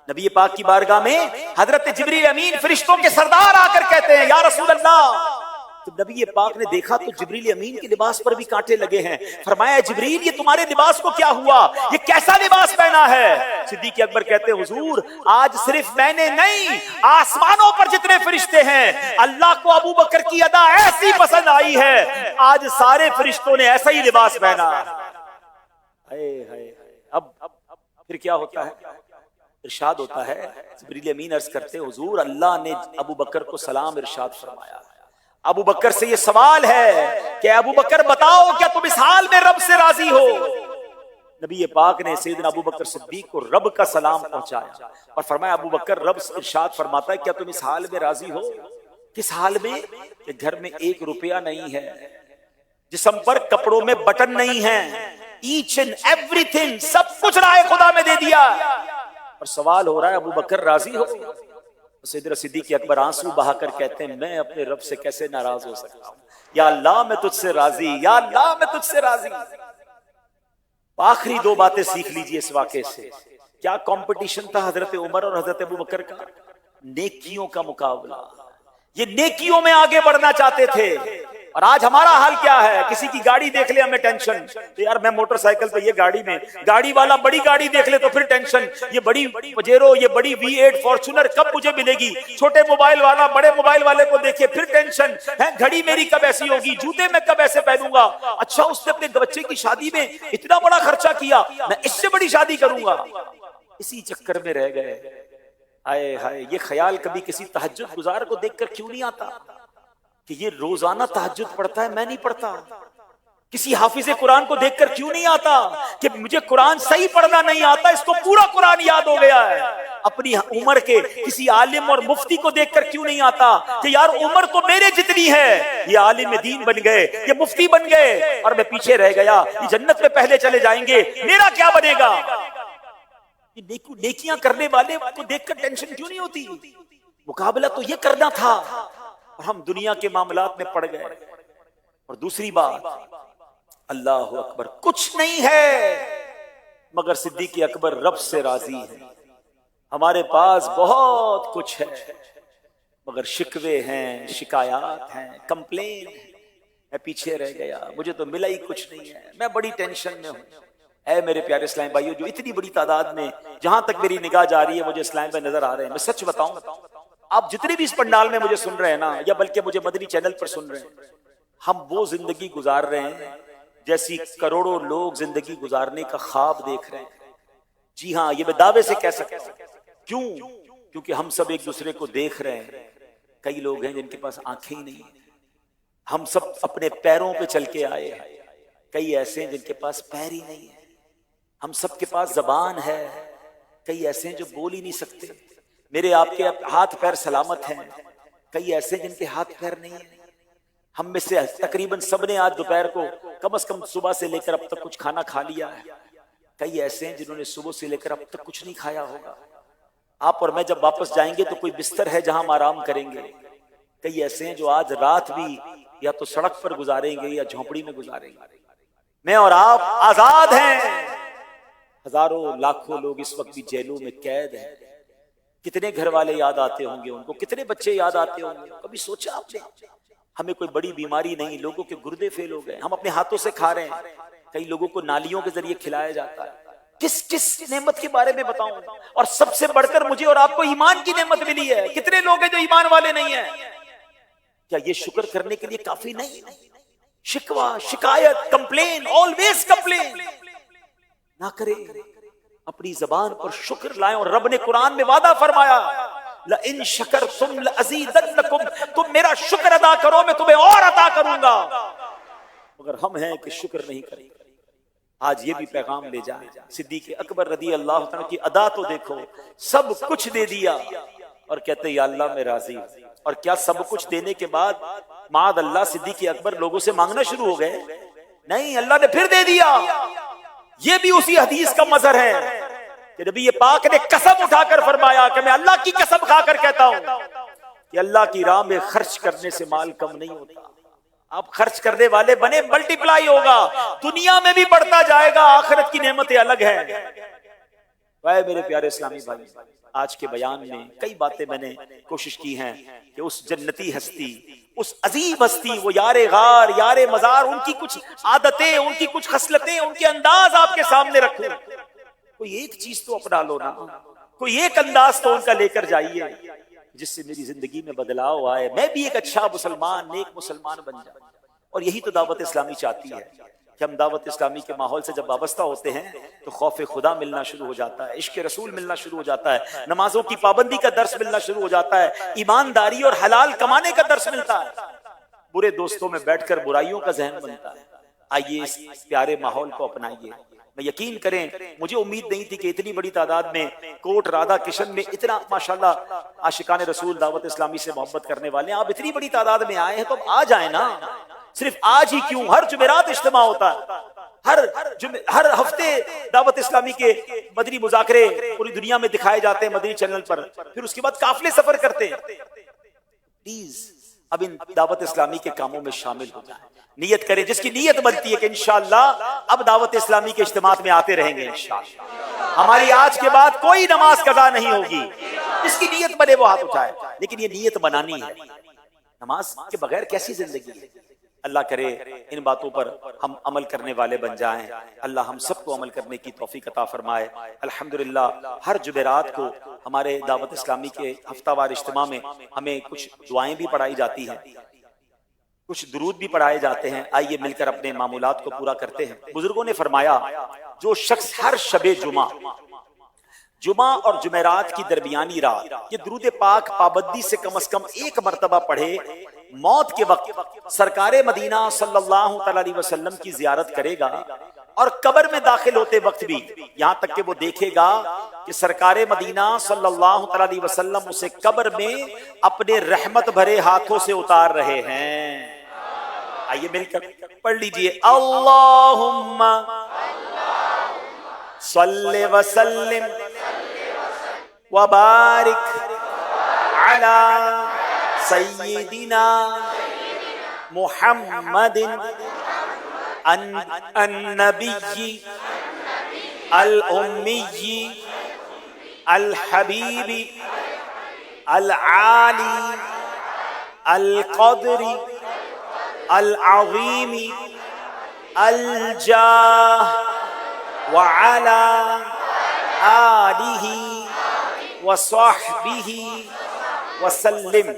نبی پاک کی بارگاہ میں۔ حضرت جبریل امین فرشتوں کے سردار آ کر کہتے ہیں یا رسول اللہ۔ جب نبی پاک نے دیکھا تو جبریل امین کے لباس پر بھی کانٹے لگے ہیں۔ فرمایا جبریل یہ تمہارے لباس کو کیا ہوا؟ یہ کیسا لباس پہنا ہے؟ صدیق اکبر کہتے حضور آج صرف میں نے نہیں، آسمانوں پر جتنے فرشتے ہیں اللہ کو ابو بکر کی ادا ایسی پسند آئی ہے، آج سارے فرشتوں نے ایسا ہی لباس پہنا۔ اب پھر کیا ہوتا ہے؟ ارشاد ہوتا ہے جبریل امین عرض کرتے حضور اللہ نے ابو بکر کو سلام ارشاد فرمایا۔ ابو بکر سے یہ سوال ہے کہ ابو بکر بتاؤ کیا تم اس حال میں رب سے راضی ہو؟ نبی پاک نے سیدنا ابو بکر صدیق کو رب کا سلام پہنچایا اور فرمایا ابو بکر رب ارشاد فرماتا ہے کیا تم اس حال میں راضی ہو؟ کس حال میں؟ کہ گھر میں 1 روپیہ نہیں ہے، جسم پر کپڑوں میں بٹن نہیں ہے، ایچ اینڈ ایوری تھنگ سب کچھ رائے خدا میں دے دیا، اور سوال ہو رہا ہے ابو بکر راضی ہو؟ سیدنا صدیق اکبر آنسو بہا کر کہتے ہیں میں اپنے رب سے کیسے ناراض ہو سکتا ہوں؟ یا اللہ میں تجھ سے راضی، یا اللہ میں تجھ سے راضی۔ آخری 2 باتیں سیکھ لیجئے اس واقعے سے۔ کیا کمپٹیشن تھا حضرت عمر اور حضرت ابو بکر کا؟ نیکیوں کا مقابلہ۔ یہ نیکیوں میں آگے بڑھنا چاہتے تھے، اور آج ہمارا حال کیا ہے؟ کسی کی گاڑی دیکھ لے ہمیں ٹینشن، یار میں موٹر سائیکل پہ یہ گاڑی میں، گاڑی والا بڑی گاڑی دیکھ لے تو پھر ٹینشن، یہ بڑی پجیرو، یہ بڑی V8 فارچونر کب مجھے ملے گی؟ چھوٹے موبائل والا بڑے موبائل والے کو دیکھے پھر ٹینشن ہے، گھڑی میری کب ایسی ہوگی، جوتے میں کب ایسے پہنوں گا، اچھا اس نے اپنے بچے کی شادی میں اتنا بڑا خرچہ کیا، میں اس سے بڑی شادی کروں گا۔ اسی چکر میں رہ گئے۔ آئے ہائے، یہ خیال کبھی کسی تہجد گزار کو دیکھ کر کیوں نہیں آتا کہ یہ روزانہ تہجد پڑھتا ہے میں نہیں پڑھتا؟ کسی حافظ قرآن کو دیکھ کر کیوں نہیں آتا کہ مجھے قرآن صحیح پڑھنا نہیں آتا، اس کو پورا قرآن یاد ہو گیا ہے؟ اپنی عمر کے کسی عالم اور مفتی کو دیکھ کر کیوں نہیں آتا کہ یار عمر تو میرے جتنی ہے، یہ عالم دین بن گئے، یہ مفتی بن گئے اور میں پیچھے رہ گیا، یہ جنت میں پہلے چلے جائیں گے، میرا کیا بنے گا؟ نیکیاں کرنے والے کو دیکھ کر ٹینشن کیوں نہیں ہوتی؟ مقابلہ تو یہ کرنا تھا، اور ہم دنیا کے معاملات میں پڑ گئے۔ اور دوسری بات، اللہ اکبر، کچھ نہیں ہے مگر صدیق اکبر رب سے راضی ہے۔ ہمارے پاس بہت کچھ ہے مگر شکوے ہیں، شکایات ہیں، کمپلین ہے، میں پیچھے رہ گیا، مجھے تو ملا ہی کچھ نہیں ہے، میں بڑی ٹینشن میں ہوں۔ اے میرے پیارے اسلام بھائیو، جو اتنی بڑی تعداد میں جہاں تک میری نگاہ جا رہی ہے مجھے اسلام بھائی نظر آ رہے ہیں، میں سچ بتاؤں آپ جتنے بھی اس پنڈال میں مجھے سن رہے ہیں نا، یا بلکہ مجھے مدنی چینل پر سن رہے ہیں، ہم وہ زندگی گزار رہے ہیں جیسی کروڑوں لوگ زندگی گزارنے کا خواب دیکھ رہے ہیں۔ جی ہاں، یہ میں دعوے سے کہہ سکتا ہوں۔ کیوں؟ کیونکہ ہم سب ایک دوسرے کو دیکھ رہے ہیں۔ کئی لوگ ہیں جن کے پاس آنکھیں ہی نہیں ہیں، ہم سب اپنے پیروں پہ چل کے آئے ہیں، کئی ایسے ہیں جن کے پاس پیر ہی نہیں ہے، ہم سب کے پاس زبان ہے، کئی ایسے ہیں جو بول ہی نہیں سکتے، میرے آپ کے ہاتھ پیر سلامت ہیں، کئی ایسے ہیں جن کے ہاتھ پیر نہیں ہیں۔ ہم میں سے تقریباً سب نے آج دوپہر کو کم از کم صبح سے لے کر اب تک کچھ کھانا کھا لیا ہے، کئی ایسے ہیں جنہوں نے صبح سے لے کر اب تک کچھ نہیں کھایا ہوگا۔ آپ اور میں جب واپس جائیں گے تو کوئی بستر ہے جہاں ہم آرام کریں گے، کئی ایسے ہیں جو آج رات بھی یا تو سڑک پر گزاریں گے یا جھونپڑی میں گزاریں گے۔ میں اور آپ آزاد ہیں، ہزاروں لاکھوں لوگ اس وقت بھی جیلوں میں قید ہیں۔ کتنے گھر والے یاد آتے ہوں گے ان کو، کتنے بچے یاد آتے ہوں گے۔ کبھی سوچا آپ نے؟ ہمیں کوئی بڑی بیماری نہیں، لوگوں کے گردے فیل ہو گئے، ہم اپنے ہاتھوں سے کھا رہے ہیں، کئی لوگوں کو نالیوں کے ذریعے کھلایا جاتا ہے۔ کس نعمت کے بارے میں بتاؤں؟ اور سب سے بڑھ کر مجھے اور آپ کو ایمان کی نعمت ملی ہے۔ کتنے لوگ ہیں جو ایمان والے نہیں ہیں؟ کیا یہ شکر کرنے کے لیے کافی نہیں؟ شکوہ، شکایت، کمپلین، آلویز کمپلین نہ کرے، اپنی زبان پر شکر لائیں۔ اور رب نے قرآن میں وعدہ فرمایا لَإِن شَكَرْتُمْ لَأَزِيدَنَّكُمْ، تم میرا شکر ادا کرو میں تمہیں اور عطا کروں گا، مگر ہم ہیں کہ شکر نہیں کریں۔ آج یہ بھی پیغام لے جائیں، صدیق اکبر رضی اللہ عنہ کی ادا تو دیکھو، سب کچھ دے دیا اور کہتے یا اللہ میں راضی ہوں۔ اور کیا سب کچھ دینے کے بعد معاذ اللہ صدیق اکبر لوگوں سے مانگنا شروع ہو گئے؟ نہیں، اللہ نے پھر دے دیا۔ یہ بھی اسی حدیث کا مظہر ہے کہ نبی پاک نے قسم اٹھا کر فرمایا کہ میں اللہ کی قسم کھا کر کہتا ہوں کہ اللہ کی راہ میں خرچ کرنے سے مال کم نہیں ہوتا۔ آپ خرچ کرنے والے بنے، ملٹی پلائی ہوگا، دنیا میں بھی بڑھتا جائے گا، آخرت کی نعمتیں الگ ہیں۔ اے میرے پیارے اسلامی بھائی، آج کے بیان میں کئی باتیں میں نے کوشش کی ہیں کہ اس جنتی ہستی، اس عظیم ہستی، وہ یار غار، یار مزار، ان کی کچھ عادتیں، ان کی کچھ خصلتیں، ان کے انداز آپ کے سامنے رکھوں۔ کوئی ایک چیز تو اپنا لو نا، کوئی ایک انداز تو ان کا لے کر جائیے جس سے میری زندگی میں بدلاؤ آئے، میں بھی ایک اچھا مسلمان، نیک مسلمان بن جاؤں۔ اور یہی تو دعوت اسلامی چاہتی ہے کہ ہم دعوت اسلامی کے ماحول سے جب وابستہ ہوتے ہیں تو خوف خدا ملنا شروع ہو جاتا ہے، عشق رسول ملنا شروع ہو جاتا ہے، نمازوں کی پابندی کا درس ملنا شروع ہو جاتا ہے، ایمانداری اور حلال کمانے کا درس ملتا ہے، برے دوستوں میں بیٹھ کر برائیوں کا ذہن بنتا ہے۔ آئیے اس پیارے ماحول کو اپنائیے۔ میں یقین کریں، مجھے امید نہیں تھی کہ اتنی بڑی تعداد میں کوٹ رادھا کشن میں اتنا ماشاءاللہ عاشقان رسول دعوت اسلامی سے محبت کرنے والے ہیں، آپ اتنی بڑی تعداد میں آئے ہیں تو اب آ جائیں نا۔ صرف آج ہی کیوں، ہر جمعرات اجتماع ہوتا ہے، ہر ہفتے دعوت اسلامی کے مدنی مذاکرے پوری دنیا میں دکھائے جاتے ہیں مدنی چینل پر، پھر اس کے بعد قافلے سفر کرتے ہیں۔ پلیز اب ان دعوت اسلامی کے کاموں میں شامل ہو جائیں، نیت کریں، جس کی نیت بنتی ہے کہ انشاءاللہ اب دعوت اسلامی کے اجتماعات میں آتے رہیں گے انشاءاللہ، ہماری آج کے بعد کوئی نماز قضا نہیں ہوگی، جس کی نیت بنے وہ ہاتھ اٹھائے، لیکن یہ نیت بنانی ہے۔ نماز کے بغیر کیسی زندگی ہے؟ اللہ کرے ان باتوں پر ہم عمل کرنے والے بن جائیں، اللہ ہم سب کو عمل کرنے کی توفیق عطا فرمائے۔ الحمدللہ ہر جمعرات کو ہمارے دعوت اسلامی کے ہفتہ وار اجتماع میں ہمیں کچھ دعائیں بھی پڑھائی جاتی ہیں، کچھ درود بھی پڑھائے جاتے ہیں۔ آئیے مل کر اپنے معمولات کو پورا کرتے ہیں۔ بزرگوں نے فرمایا جو شخص ہر شب جمعہ اور جمعرات کی درمیانی رات یہ درود پاک پابندی سے کم از کم ایک مرتبہ پڑھے، موت کے وقت سرکار مدینہ صلی اللہ تعالی علیہ وسلم کی زیارت کرے گا، اور قبر میں داخل ہوتے وقت بھی یہاں تک کہ وہ دیکھے گا کہ سرکار مدینہ صلی اللہ تعالی علیہ وسلم اسے قبر میں اپنے رحمت بھرے ہاتھوں سے اتار رہے ہیں۔ آئیے مل کر پڑھ لیجئے، اللہم صلی وسلم وبارک علی سیدنا محمد النبی الامی الحبیب العالی القدر العظیم الجاہ وعلی آلہ وصحبہ وسلم۔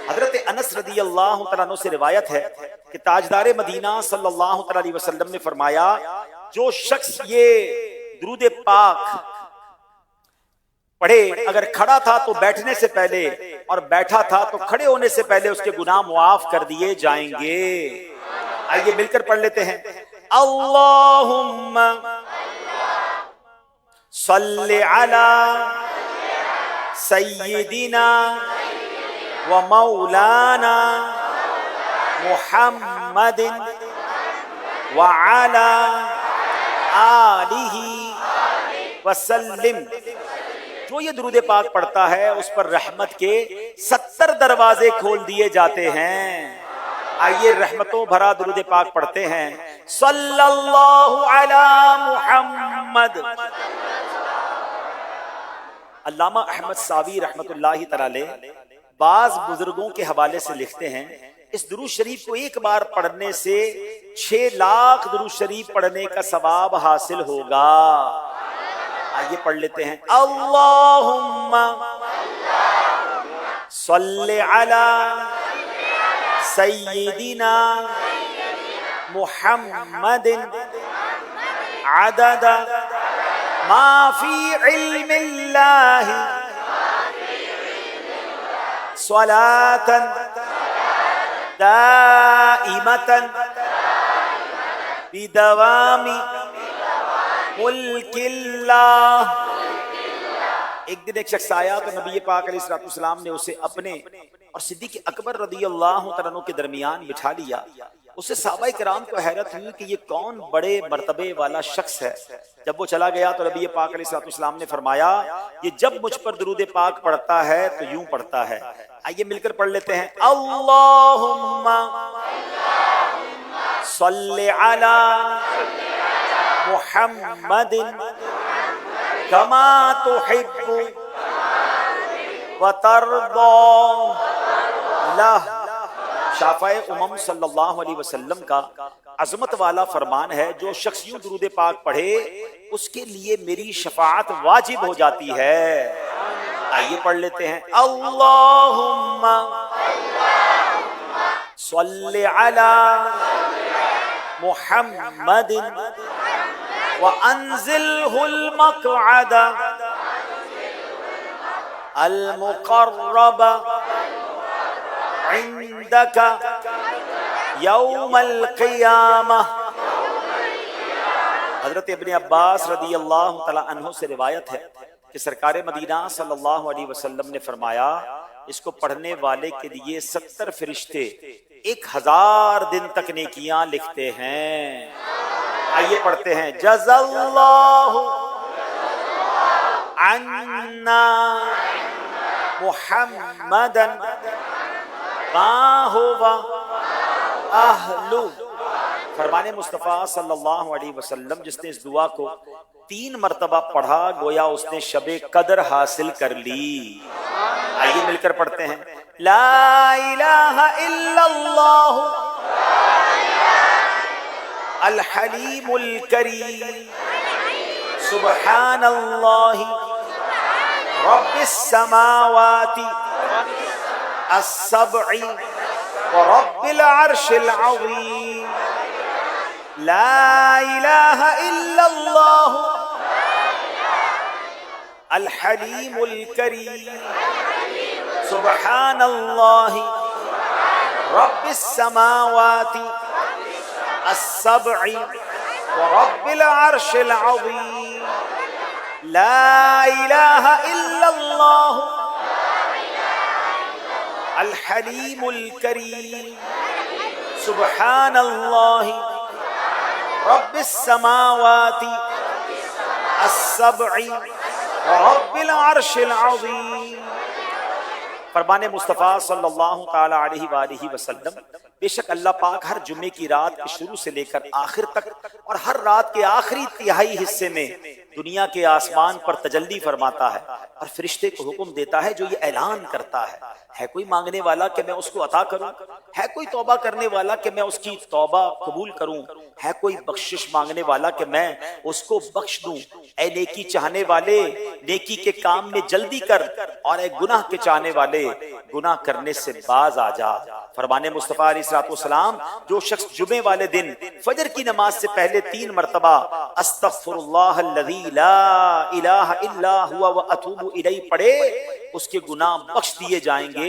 حضرت انس رضی اللہ تعالیٰ عنہ سے روایت ہے کہ تاجدار مدینہ صلی اللہ تعالیٰ علیہ وسلم نے فرمایا جو شخص یہ درود پاک پڑھے، اگر کھڑا تھا تو بیٹھنے سے پہلے اور بیٹھا تھا تو کھڑے ہونے سے پہلے اس کے گناہ معاف کر دیے جائیں گے۔ آئیے مل کر پڑھ لیتے ہیں، اللہم صلی علی سیدنا و مولانا محمد وعلی آلہ وسلم۔ جو یہ درود پاک پڑھتا ہے اس پر رحمت کے 70 دروازے کھول دیے جاتے ہیں۔ آئیے رحمتوں بھرا درود پاک پڑھتے ہیں، صلی اللہ علی محمد۔ علامہ احمد ساوی رحمت اللہ تعالی بعض بزرگوں کے حوالے سے لکھتے ہیں اس درود شریف کو ایک بار پڑھنے سے 6 لاکھ درود شریف پڑھنے کا ثواب حاصل ہوگا۔ آئیے پڑھ لیتے ہیں، اللہم صلی علی سیدنا محمد عدد ما فی علم اللہ صلاة دائمة بدوام ملک اللہ. ایک دن ایک شخص آیا تو نبی پاک علیہ الصلوۃ والسلام نے اسے اپنے اور صدیق اکبر رضی اللہ تعالیٰ عنہ کے درمیان بٹھا لیا. اسے صحابہ کرام کو حیرت ہوئی کہ یہ کون بڑے مرتبے والا شخص ہے. جب وہ چلا گیا تو نبی پاک علیہ الصلوۃ والسلام نے فرمایا یہ جب مجھ پر درود پاک پڑھتا ہے تو یوں پڑھتا ہے. آئیے مل کر پڑھ لیتے ہیں. اللہم صلی علی محمد کما تحب وترضى. شافعی امم صلی اللہ علیہ وسلم کا عظمت والا فرمان ہے جو شخص یوں درود پاک پڑھے اس کے لیے میری شفاعت واجب ہو جاتی ہے. آئیے پڑھ لیتے ہیں. اللہم صلی علی محمد وانزلہ المقعد المقرب عندك یوم القیامہ. حضرت ابن عباس رضی اللہ تعالی عنہ سے روایت ہے کہ سرکار مدینہ صلی اللہ علیہ وسلم نے فرمایا اس کو پڑھنے والے کے لیے 70 فرشتے 1000 دن تک نیکیاں لکھتے ہیں. آئیے پڑھتے ہیں. جزا اللہ عنا محمدا ما هو اہل. فرمان مصطفیٰ صلی اللہ علیہ وسلم جس نے اس دعا کو 3 مرتبہ پڑھا گویا اس نے شب قدر حاصل کر لی. آئیے مل کر پڑھتے ہیں. لا الہ الا اللہ الحلیم الکریم سبحان اللہ رب السماوات السبع ورب العرش العظیم. لا الہ الا اللہ الحلیم الکریم سبحان اللہ رب السماوات السبع ورب العرش العظیم. لا الہ الا اللہ الحلیم الکریم سبحان اللہ رب السماوات السبع ورب العرش العظیم. فرمان مصطفیٰ صلی اللہ تعالی علیہ وآلہ وسلم بے شک اللہ پاک ہر جمعے کی رات کے شروع سے لے کر آخر تک اور ہر رات کے آخری تہائی حصے میں دنیا کے آسمان پر تجلی فرماتا ہے اور فرشتے کو حکم دیتا ہے جو یہ اعلان کرتا ہے کوئی مانگنے والا کہ میں اس کو عطا کروں, ہے کوئی توبہ کرنے والا کہ میں اس کی توبہ قبول کروں, ہے کوئی بخشش مانگنے والا کہ میں اس کو بخش دوں. اے نیکی چاہنے والے نیکی کے کام میں جلدی کر اور اے گناہ کے چاہنے والے گناہ کرنے سے باز آ جا. فرمان مصطفیٰ علیہ الصلوۃ والسلام جو شخص جمعے والے دن فجر کی نماز سے پہلے 3 مرتبہ استغفر اللہ الذی لا الہ الا ہوا واتوب الیہ پڑھے اس کے گناہ بخش دیے جائیں گے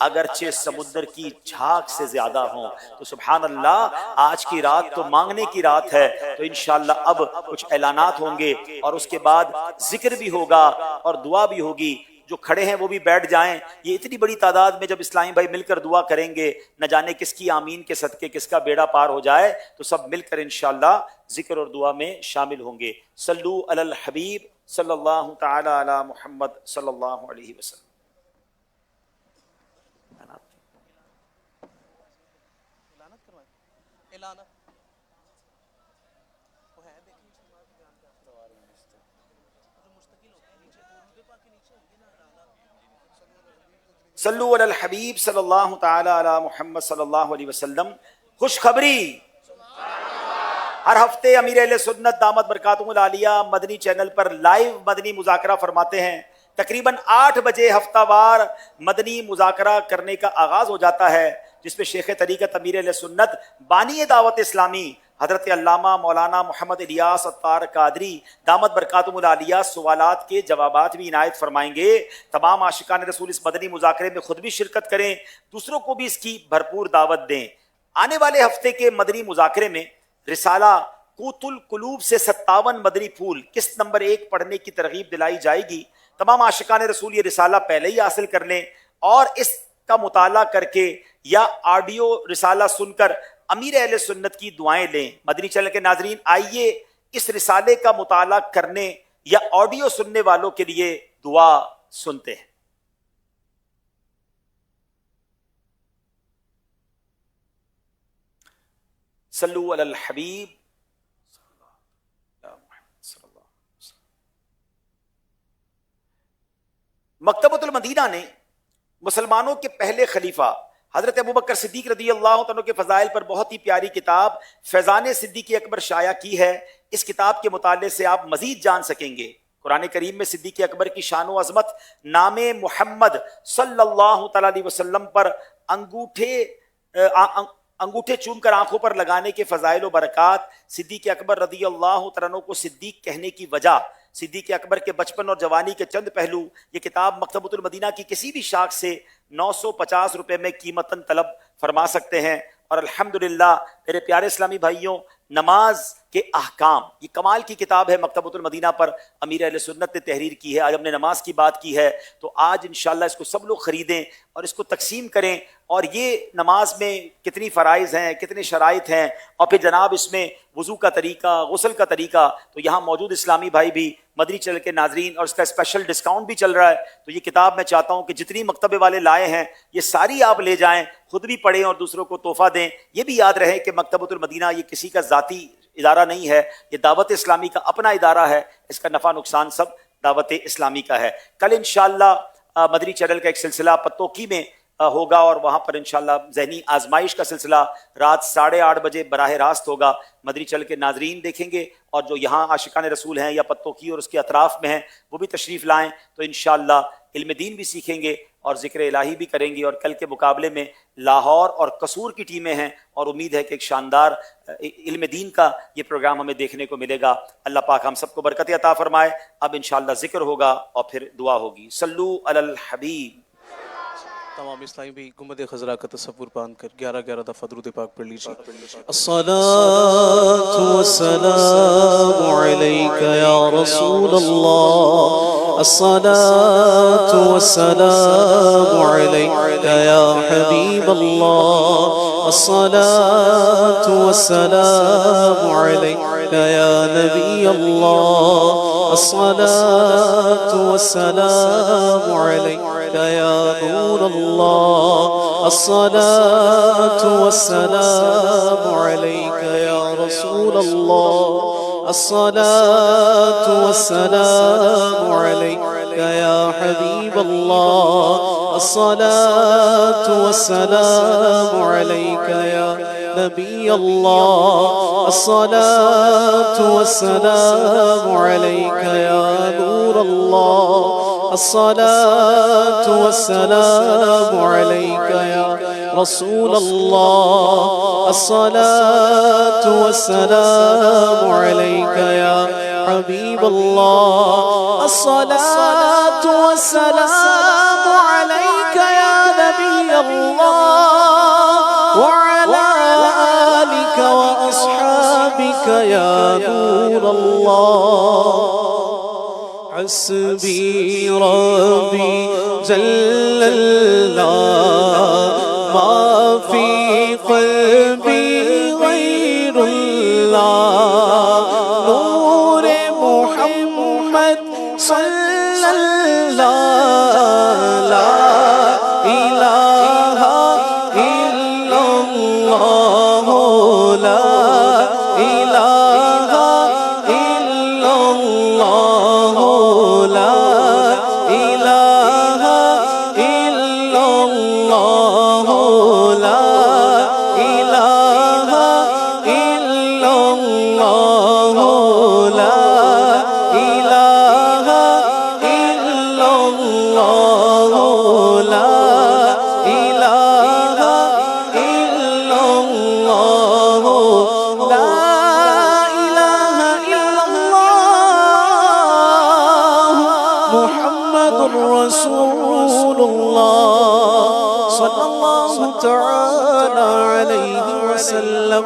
اگرچہ سمندر کی جھاگ سے زیادہ ہوں. تو سبحان اللہ, آج کی رات تو مانگنے کی رات ہے, تو انشاءاللہ اب کچھ اعلانات ہوں گے اور اس کے بعد ذکر بھی ہوگا اور دعا بھی ہوگی. جو کھڑے ہیں وہ بھی بیٹھ جائیں. یہ اتنی بڑی تعداد میں جب اسلامی بھائی مل کر دعا کریں گے نہ جانے کس کی آمین کے صدقے کس کا بیڑا پار ہو جائے, تو سب مل کر انشاءاللہ ذکر اور دعا میں شامل ہوں گے. صلو علی الحبیب صلی اللہ تعالی علی محمد صلی اللہ علیہ وسلم. صلو علی الحبیب صلی اللہ تعالی علی محمد صلی اللہ علیہ وسلم. خوشخبری, ہر ہفتے امیر اہل سنت دامت برکاتہم العالیہ مدنی چینل پر لائیو مدنی مذاکرہ فرماتے ہیں. تقریباً 8 بجے ہفتہ وار مدنی مذاکرہ کرنے کا آغاز ہو جاتا ہے جس پہ شیخ طریقت امیر اہل سنت بانی دعوت اسلامی حضرت علامہ مولانا محمد الیاس عطار قادری دامت برکاتہم العالیہ سوالات کے جوابات بھی عنایت فرمائیں گے. تمام عاشقان رسول اس مدنی مذاکرے میں خود بھی شرکت کریں, دوسروں کو بھی اس کی بھرپور دعوت دیں. آنے والے ہفتے کے مدنی مذاکرے میں رسالہ قوت القلوب سے 57 مدنی پھول قسط نمبر 1 پڑھنے کی ترغیب دلائی جائے گی. تمام عاشقان رسول یہ رسالہ پہلے ہی حاصل کر لیں اور اس کا مطالعہ کر کے یا آڈیو رسالہ سن کر امیر اہل سنت کی دعائیں لیں. مدنی چینل کے ناظرین، آئیے اس رسالے کا مطالعہ کرنے یا آڈیو سننے والوں کے لیے دعا سنتے ہیں. صلو علی الحبیب. مکتبۃ المدینہ نے مسلمانوں کے پہلے خلیفہ حضرت ابوبکر صدیق رضی اللہ عنہ کے فضائل پر بہت ہی پیاری کتاب فیضان صدیق اکبر شائع کی ہے. اس کتاب کے مطالعے سے آپ مزید جان سکیں گے. قرآن کریم میں صدیق اکبر کی شان و عظمت، نام محمد صلی اللہ تعالی علیہ وسلم پر انگوٹھے چوم کر آنکھوں پر لگانے کے فضائل و برکات، صدیق اکبر رضی اللہ تعالیٰ عنہ کو صدیق کہنے کی وجہ، صدیق اکبر کے بچپن اور جوانی کے چند پہلو. یہ کتاب مکتبۃ المدینہ کی کسی بھی شاخ سے 950 روپے میں قیمتاً طلب فرما سکتے ہیں. اور الحمدللہ میرے پیارے اسلامی بھائیوں، نماز کے احکام، یہ کمال کی کتاب ہے. مکتبۃ المدینہ پر امیر اہل سنت نے تحریر کی ہے. آج ہم نے نماز کی بات کی ہے تو آج انشاءاللہ اس کو سب لوگ خریدیں اور اس کو تقسیم کریں. اور یہ نماز میں کتنی فرائض ہیں، کتنے شرائط ہیں، اور پھر جناب اس میں وضو کا طریقہ، غسل کا طریقہ، تو یہاں موجود اسلامی بھائی بھی مدنی چینل کے ناظرین، اور اس کا اسپیشل ڈسکاؤنٹ بھی چل رہا ہے. تو یہ کتاب میں چاہتا ہوں کہ جتنی مکتبے والے لائے ہیں یہ ساری آپ لے جائیں، خود بھی پڑھیں اور دوسروں کو تحفہ دیں. یہ بھی یاد رہے کہ مکتبۃ المدینہ یہ کسی کا ذاتی ادارہ نہیں ہے، یہ دعوت اسلامی کا اپنا ادارہ ہے. اس کا نفع نقصان سب دعوت اسلامی کا ہے. کل انشاءاللہ مدنی چینل کا ایک سلسلہ پتوکی میں ہوگا اور وہاں پر انشاءاللہ ذہنی آزمائش کا سلسلہ رات 8:30 بجے براہ راست ہوگا. مدنی چینل کے ناظرین دیکھیں گے، اور جو یہاں عاشقان رسول ہیں یا پتوکی اور اس کے اطراف میں ہیں وہ بھی تشریف لائیں. تو انشاءاللہ علم دین بھی سیکھیں گے اور ذکر الہی بھی کریں گے. اور کل کے مقابلے میں لاہور اور قصور کی ٹیمیں ہیں اور امید ہے کہ ایک شاندار علم دین کا یہ پروگرام ہمیں دیکھنے کو ملے گا. اللہ پاک ہم سب کو برکت عطا فرمائے. اب انشاءاللہ ذکر ہوگا اور پھر دعا ہوگی. صلو علی الحبیب. تمام اسلامی بھی گنبد خضرا کا تصور باندھ کر 11 دفعہ درود پاک پڑھ لیجیے. الصلاۃ والسلام علیک یا رسول اللہ، الصلاۃ والسلام علیک یا حبیب اللہ، الصلاۃ والسلام علیک یا نبی اللہ، الصلاۃ والسلام علیک یا نور اللہ، الصلاۃ والسلام علیک یا رسول اللہ، الصلاۃ والسلام علیک یا حبیب اللہ، الصلاۃ والسلام علیک یا نبی اللہ، الصلاۃ والسلام علیک یا نور اللہ، الصلاۃ والسلام علیک یا رسول اللہ، الصلاۃ والسلام علیک یا حبیب اللہ، الصلاۃ والسلام علیک یا نبی اللہ وعلی آلک واصحابک یا نور اللہ. حسبی ربی جل اللہ ما فی قلبی غیر اللہ، نور محمد صلی اللہ، لا الہ الا اللہ، لا الہ الا اللہ، لا الہ الا اللہ، لا الہ الا اللہ، لا الہ الا اللہ، لا الہ الا اللہ، لا الہ الا اللہ، محمد رسول اللہ صلی اللہ تعالی علیہ وسلم.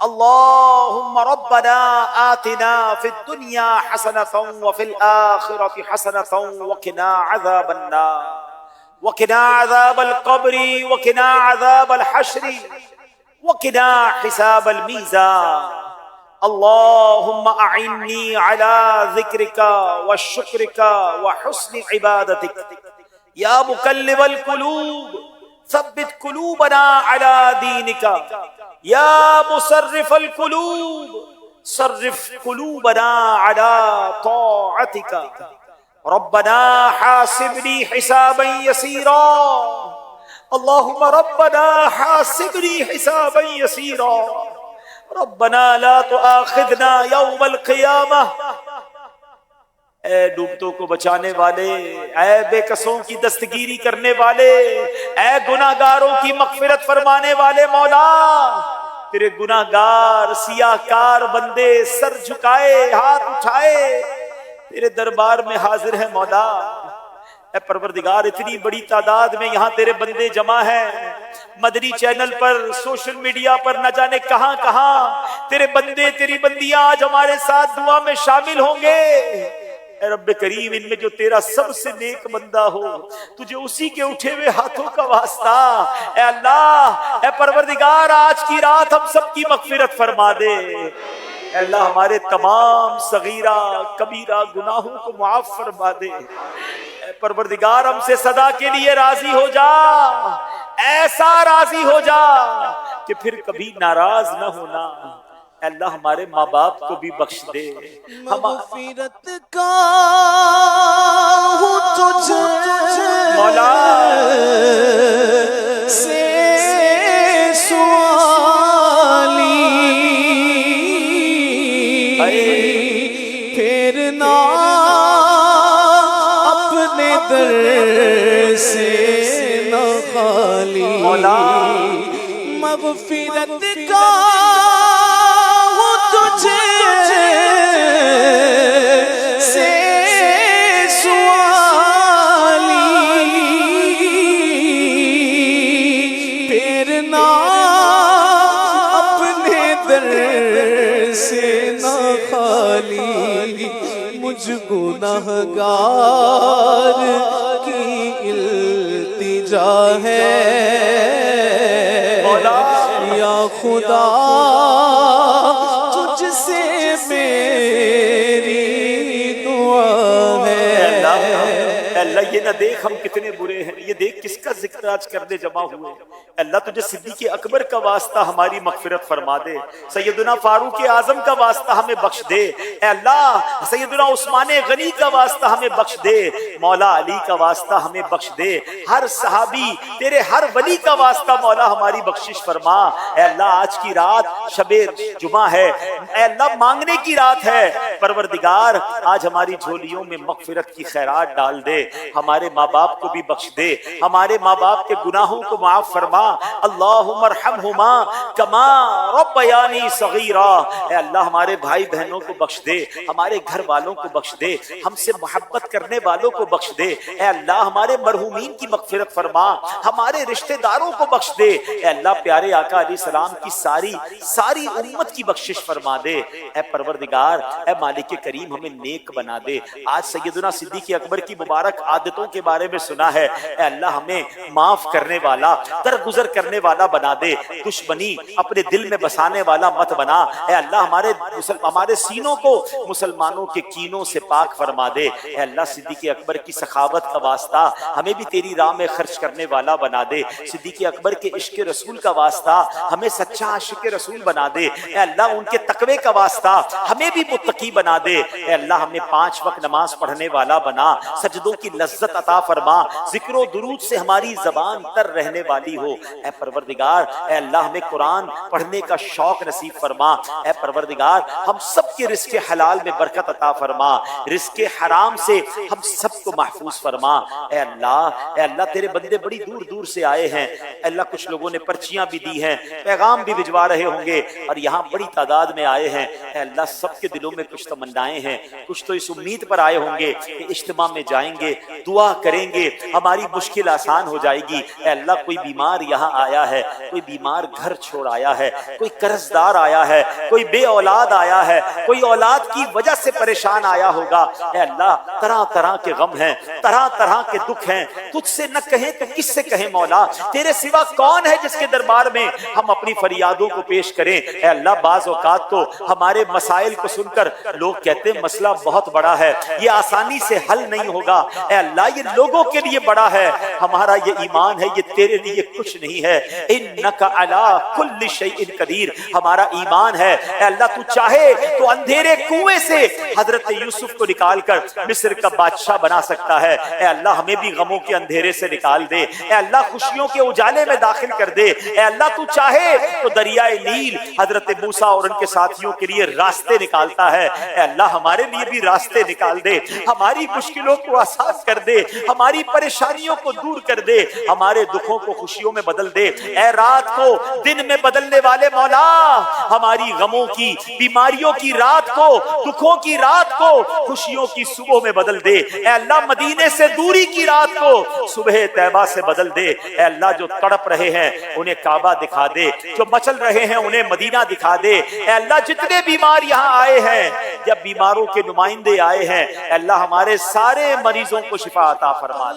اللهم ربنا آتنا في الدنيا حسنة وفي الآخرة حسنة وقنا عذاب النار وقنا عذاب القبر وقنا عذاب الحشر وقنا حساب الميزان اللهم أعني على ذكرك وشكرك وحسن عبادتك يا مقلب القلوب ثبت قلوبنا على دينك يا مصرف القلوب صرف قلوبنا على طاعتك ربنا حاسبني حسابا يسيرا اللهم ربنا حاسبني حسابا يسيرا ربنا لا تؤاخذنا يوم القيامة اے ڈوبتوں کو بچانے والے، اے بے کسوں کی دستگیری کرنے والے، اے گناہگاروں کی مغفرت فرمانے والے مولا، تیرے گناہگار سیاہکار بندے سر جھکائے ہاتھ اٹھائے تیرے دربار میں حاضر ہیں مولا۔ اے پروردگار اتنی بڑی تعداد میں یہاں تیرے بندے جمع ہیں، مدنی چینل پر سوشل میڈیا پر نہ جانے کہاں کہاں تیرے بندے تیری بندیاں آج ہمارے ساتھ دعا میں شامل ہوں گے۔ اے رب کریم ان میں جو تیرا سب سے نیک بندہ ہو تجھے اسی کے اٹھے ہوئے ہاتھوں کا واسطہ اے اللہ، اے پروردگار آج کی رات ہم سب کی مغفرت فرما دے۔ اے اللہ ہمارے تمام صغیرہ کبیرہ گناہوں کو معاف فرما دے۔ اے پروردگار ہم سے صدا کے لیے راضی ہو جا، ایسا راضی ہو جا کہ پھر کبھی ناراض نہ ہونا۔ اے اللہ ہمارے ماں باپ کو بھی بخش دے، مغفرت کا ہوں تجھے مولا سے سوالی، پھرنا اپنے در سے نہ خالی، مولا مغفرت کا سے سوالی، پھرنا اپنے در سے نہ خالی، مجھ گنہگار کی التجا ہے یا خدا، تجھ سے میری دعا ہے۔ اللہ یہ نہ دیکھ ہم کتنے برے ہیں، یہ دیکھ کس کا ذکر آج کرنے جمع ہوئے۔ اللہ تجھے صدیق اکبر کا واسطہ ہماری مغفرت فرما دے، سیدنا فاروق اعظم کا واسطہ ہمیں بخش دے، اے اللہ سیدنا عثمان غنی کا واسطہ ہمیں بخش دے، مولا علی کا واسطہ ہمیں بخش دے، ہر صحابی تیرے ہر ولی کا واسطہ مولا ہماری بخشش فرما۔ اے اللہ آج کی رات شب جمعہ ہے، اے اللہ مانگنے کی رات ہے، پروردگار آج ہماری جھولیوں میں مغفرت کی خیرات ڈال دے، ہمارے ماں باپ کو بھی بخش دے، ہمارے ماں باپ کے گناہوں کو معاف فرما۔ اللہم ارحمہما کما ربیانی صغیرا، اے اللہ ہمارے بھائی بہنوں کو بخش دے، ہمارے گھر والوں کو بخش دے، ہم سے محبت کرنے والوں کو بخش دے، اے اللہ ہمارے مرحومین کی مغفرت فرما، ہمارے رشتہ داروں کو بخش دے، اے اللہ پیارے آقا علیہ السلام کی ساری امت کی بخشش فرما دے، اے پروردگار اے مالک کریم ہمیں نیک بنا دے۔ آج سیدنا صدیق اکبر کی مبارک عادتوں کے بارے میں سنا ہے، اے اللہ ہمیں معاف کرنے والا درگزر کرنے والا بنا دے، دشمنی اپنے دل میں بسانے والا مت بنا، اے اللہ ہمارے سینوں کو مسلمانوں کے کینوں سے پاک فرما دے، اے اللہ صدیق اکبر کی سخاوت کا واسطہ ہمیں بھی تیری راہ میں خرچ کرنے والا بنا دے، صدیق اکبر کے عشق رسول کا واسطہ ہمیں سچا عاشق رسول بنا دے، اے اللہ ان کے تقوی کا واسطہ ہمیں بھی متقی بنا دے، اے اللہ ہمیں 5 وقت نماز پڑھنے والا بنا، سجدوں کی لذت عطا فرما، ذکر و درود سے ہماری زبان تر رہنے والی ہو، اے پروردگار اے اللہ ہمیں قرآن پڑھنے کا شوق نصیب فرما، اے پروردگار ہم سب کے رزق حلال میں برکت عطا فرما، رزق حرام سے ہم سب کو محفوظ فرما، اے اللہ تیرے بندے بڑی دور دور سے آئے ہیں، اے اللہ کچھ لوگوں نے پرچیاں بھی دی ہیں، پیغام بھی بھجوا رہے ہوں گے، اور یہاں بڑی تعداد میں آئے ہیں، اے اللہ سب کے دلوں میں کچھ تمنائیں ہیں، کچھ تو اس امید پر آئے ہوں گے کہ اجتماع میں جائیں گے دعا کریں گے ہماری مشکل آسان ہو جائے گی۔ اے اللہ کوئی بیمار یہاں آیا ہے، کوئی بیمار گھر چھوڑ آیا ہے، کوئی قرض دار آیا ہے، کوئی بے اولاد آیا ہے، کوئی اولاد کی وجہ سے پریشان آیا ہوگا۔ اے اللہ طرح طرح کے غم ہیں، طرح طرح کے دکھ ہیں، تجھ سے نہ کہیں تو کس سے کہیں مولا؟ تیرے سوا کون ہے جس کے دربار میں ہم اپنی فریادوں کو پیش کریں؟ اے اللہ بعض اوقات تو ہمارے مسائل کو سن کر لوگ کہتے ہیں مسئلہ بہت بڑا ہے، یہ آسانی سے حل نہیں ہوگا۔ اے اللہ یہ لوگوں کے لیے بڑا ہے، ہمارا یہ ایمان ہے یہ تیرے لیے کچھ نہیں ہے۔ انک علی کل شیء قدیر، ہمارا ایمان ہے اے اللہ تو چاہے تو اندھیرے کنویں سے حضرت یوسف کو نکال کر مصر کا بادشاہ بنا سکتا ہے۔ اے اللہ ہمیں بھی غموں کے اندھیرے سے نکال دے، اے اللہ خوشیوں کے اجالے میں داخل کر دے۔ اے اللہ تو چاہے تو دریائے نیل حضرت موسیٰ اور ان کے ساتھیوں کے لیے راستے نکالتا ہے، اے اللہ ہمارے لیے بھی راستے نکال دے، ہماری مشکلوں کو آسان کر دے، ہماری پریشانیوں کو دور کر دے، ہمارے دکھوں کو خوشیوں میں بدل دے۔ اے رات کو دن میں بدلنے والے مولا، ہماری غموں کی بیماریوں کی رات کو، دکھوں کی رات کو خوشیوں کی صبح میں بدل دے۔ اے اللہ مدینے سے دوری کی رات کو صبح طیبہ سے بدل دے۔ اے اللہ جو تڑپ رہے ہیں انہیں کعبہ دکھا دے، جو مچل رہے ہیں انہیں مدینہ دکھا دے۔ اے اللہ جتنے بیمار یہاں آئے ہیں یا بیماروں کے نمائندے آئے ہیں، اے اللہ ہمارے سارے مریضوں کو شفا عطا فرما دے۔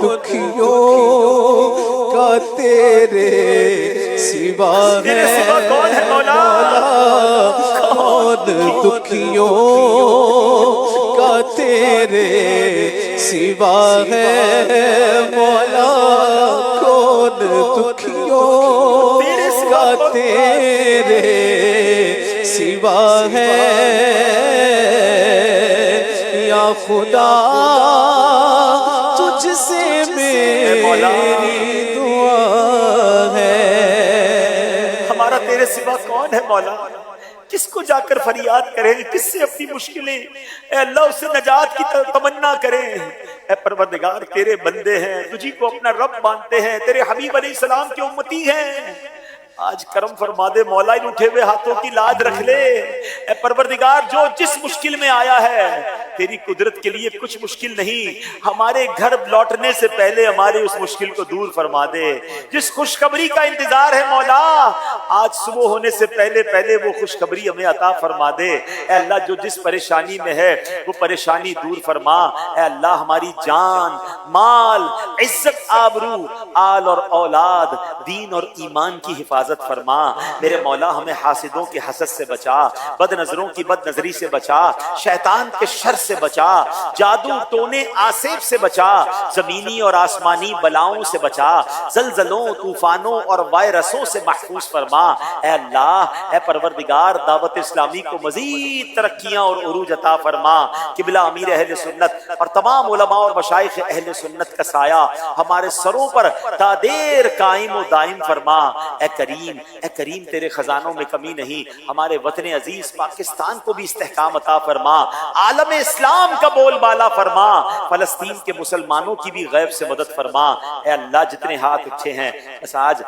دکھیوں کا تیرے سوا ہے مولا، کون دکھیوں کا تیرے سوا ہے مولا، کون دکھیوں کا تیرے سوا ہے یا خدا، تجھ سے میری دعا ہے۔ ہمارا تیرے سوا کون ہے مولا؟ کس کو جا کر فریاد کریں، کس سے اپنی مشکلیں اے اللہ اس سے نجات کی تمنا کریں؟ اے پروردگار تیرے بندے ہیں، تجھی کو اپنا رب مانتے ہیں، تیرے حبیب علیہ السلام کے امتی ہیں، آج کرم فرما دے مولا، ان اٹھے ہوئے ہاتھوں کی لاج رکھ لے۔ اے پروردگار جو جس مشکل میں آیا ہے تیری قدرت کے لیے کچھ مشکل نہیں، ہمارے گھر لوٹنے سے پہلے ہمارے اس مشکل کو دور فرما دے۔ جس خوشخبری کا انتظار ہے مولا، آج صبح ہونے سے پہلے پہلے وہ خوشخبری ہمیں عطا فرما دے۔ اے اللہ جو جس پریشانی میں ہے وہ پریشانی دور فرما۔ اے اللہ ہماری جان، مال، عزت، آبرو، آل اور اولاد، دین اور ایمان کی حفاظت فرما۔ میرے مولا ہمیں حاسدوں کے حسد سے بچا، بد نظروں کی بد نظری سے بچا، شیطان کے شر سے بچا، جادو ٹونے آسیب سے بچا، زمینی اور آسمانی بلاؤں سے بچا، زلزلوں، طوفانوں اور وائرسوں سے محفوظ فرما۔ اے اللہ، اے پروردگار دعوت اسلامی کو مزید ترقیاں اور عروج عطا فرما۔ قبلہ امیر اہل سنت اور تمام علماء اور مشائخ اہل سنت کا سایہ ہمارے سروں پر تا دیر قائم و دائم فرما۔ اے کریم تیرے خزانوں میں کمی نہیں، ہمارے وطن عزیز پاکستان کو بھی استحکام عطا فرما، عالم اسلام کا بول بالا فرما، فلسطین کے مسلمانوں کی بھی غیب سے مدد فرما۔ اے اللہ جتنے ہاتھ اٹھے ہیں بس آج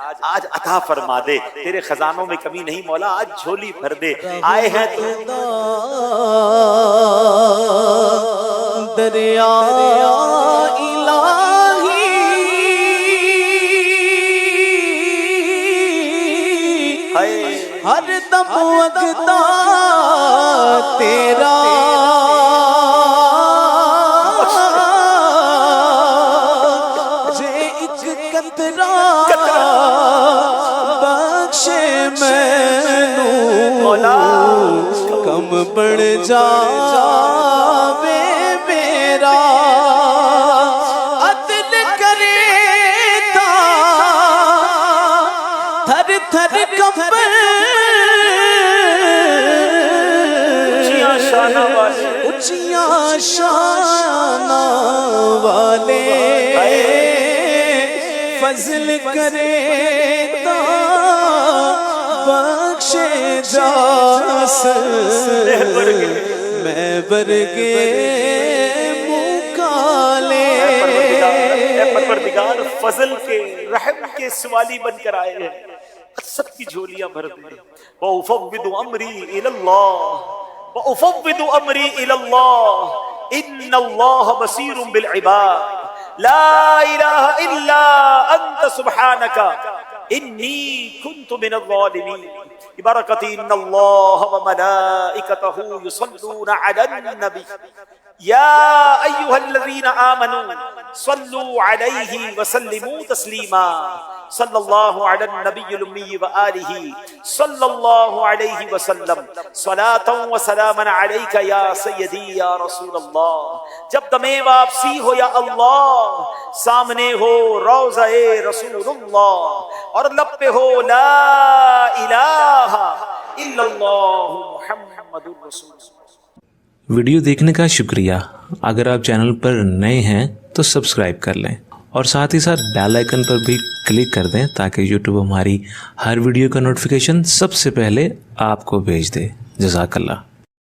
عطا فرما دے، تیرے خزانوں میں کمی نہیں مولا، آج جھولی بھر دے۔ آئے ہیں تو دریا ہر دم وگتا تیرا، جے ایک قطرہ بخشے مینوں، کم بڑھ جاوے میرا، عدل کرے تا تھر تھر کمبے، اونچیاں شان والے، فضل کرے تا بخش جاس میں برگے مکالے پروردگار فضل کے رحم کے سوالی بن کر آئے ہیں، سب کی جھولیاں بھر دیں۔ وَأُفَوِّضُ أَمْرِي إِلَى اللَّهِ وَأُفَوِّضُ أَمْرِي إِلَى اللَّهِ إِنَّ اللَّهَ بَصِيرٌ بِالْعِبَادِ لَا إِلَهَ إِلَّا أَنْتَ سُبْحَانَكَ إِنِّي كُنْتُ مِنَ الظَّالِمِينَ ببركة إن الله وملائكته يصلون على النبي يا أيها الذين آمنوا صلوا عليه وسلموا تسليما صلى الله على النبي الأمي وآله صلى الله عليه وسلم صلاة وسلاما عليك يا سيدي يا رسول الله۔ جب دمیں واپسی ہو یا اللہ، سامنے ہو روضہ رسول اللہ، اور لب پہ ہو لا الہ الا اللہ محمد رسول اللہ۔ ویڈیو دیکھنے کا شکریہ۔ اگر آپ چینل پر نئے ہیں تو سبسکرائب کر لیں اور ساتھ ہی ساتھ بیل آئیکن پر بھی کلک کر دیں تاکہ یوٹیوب ہماری ہر ویڈیو کا نوٹیفیکیشن سب سے پہلے آپ کو بھیج دے۔ جزاک اللہ۔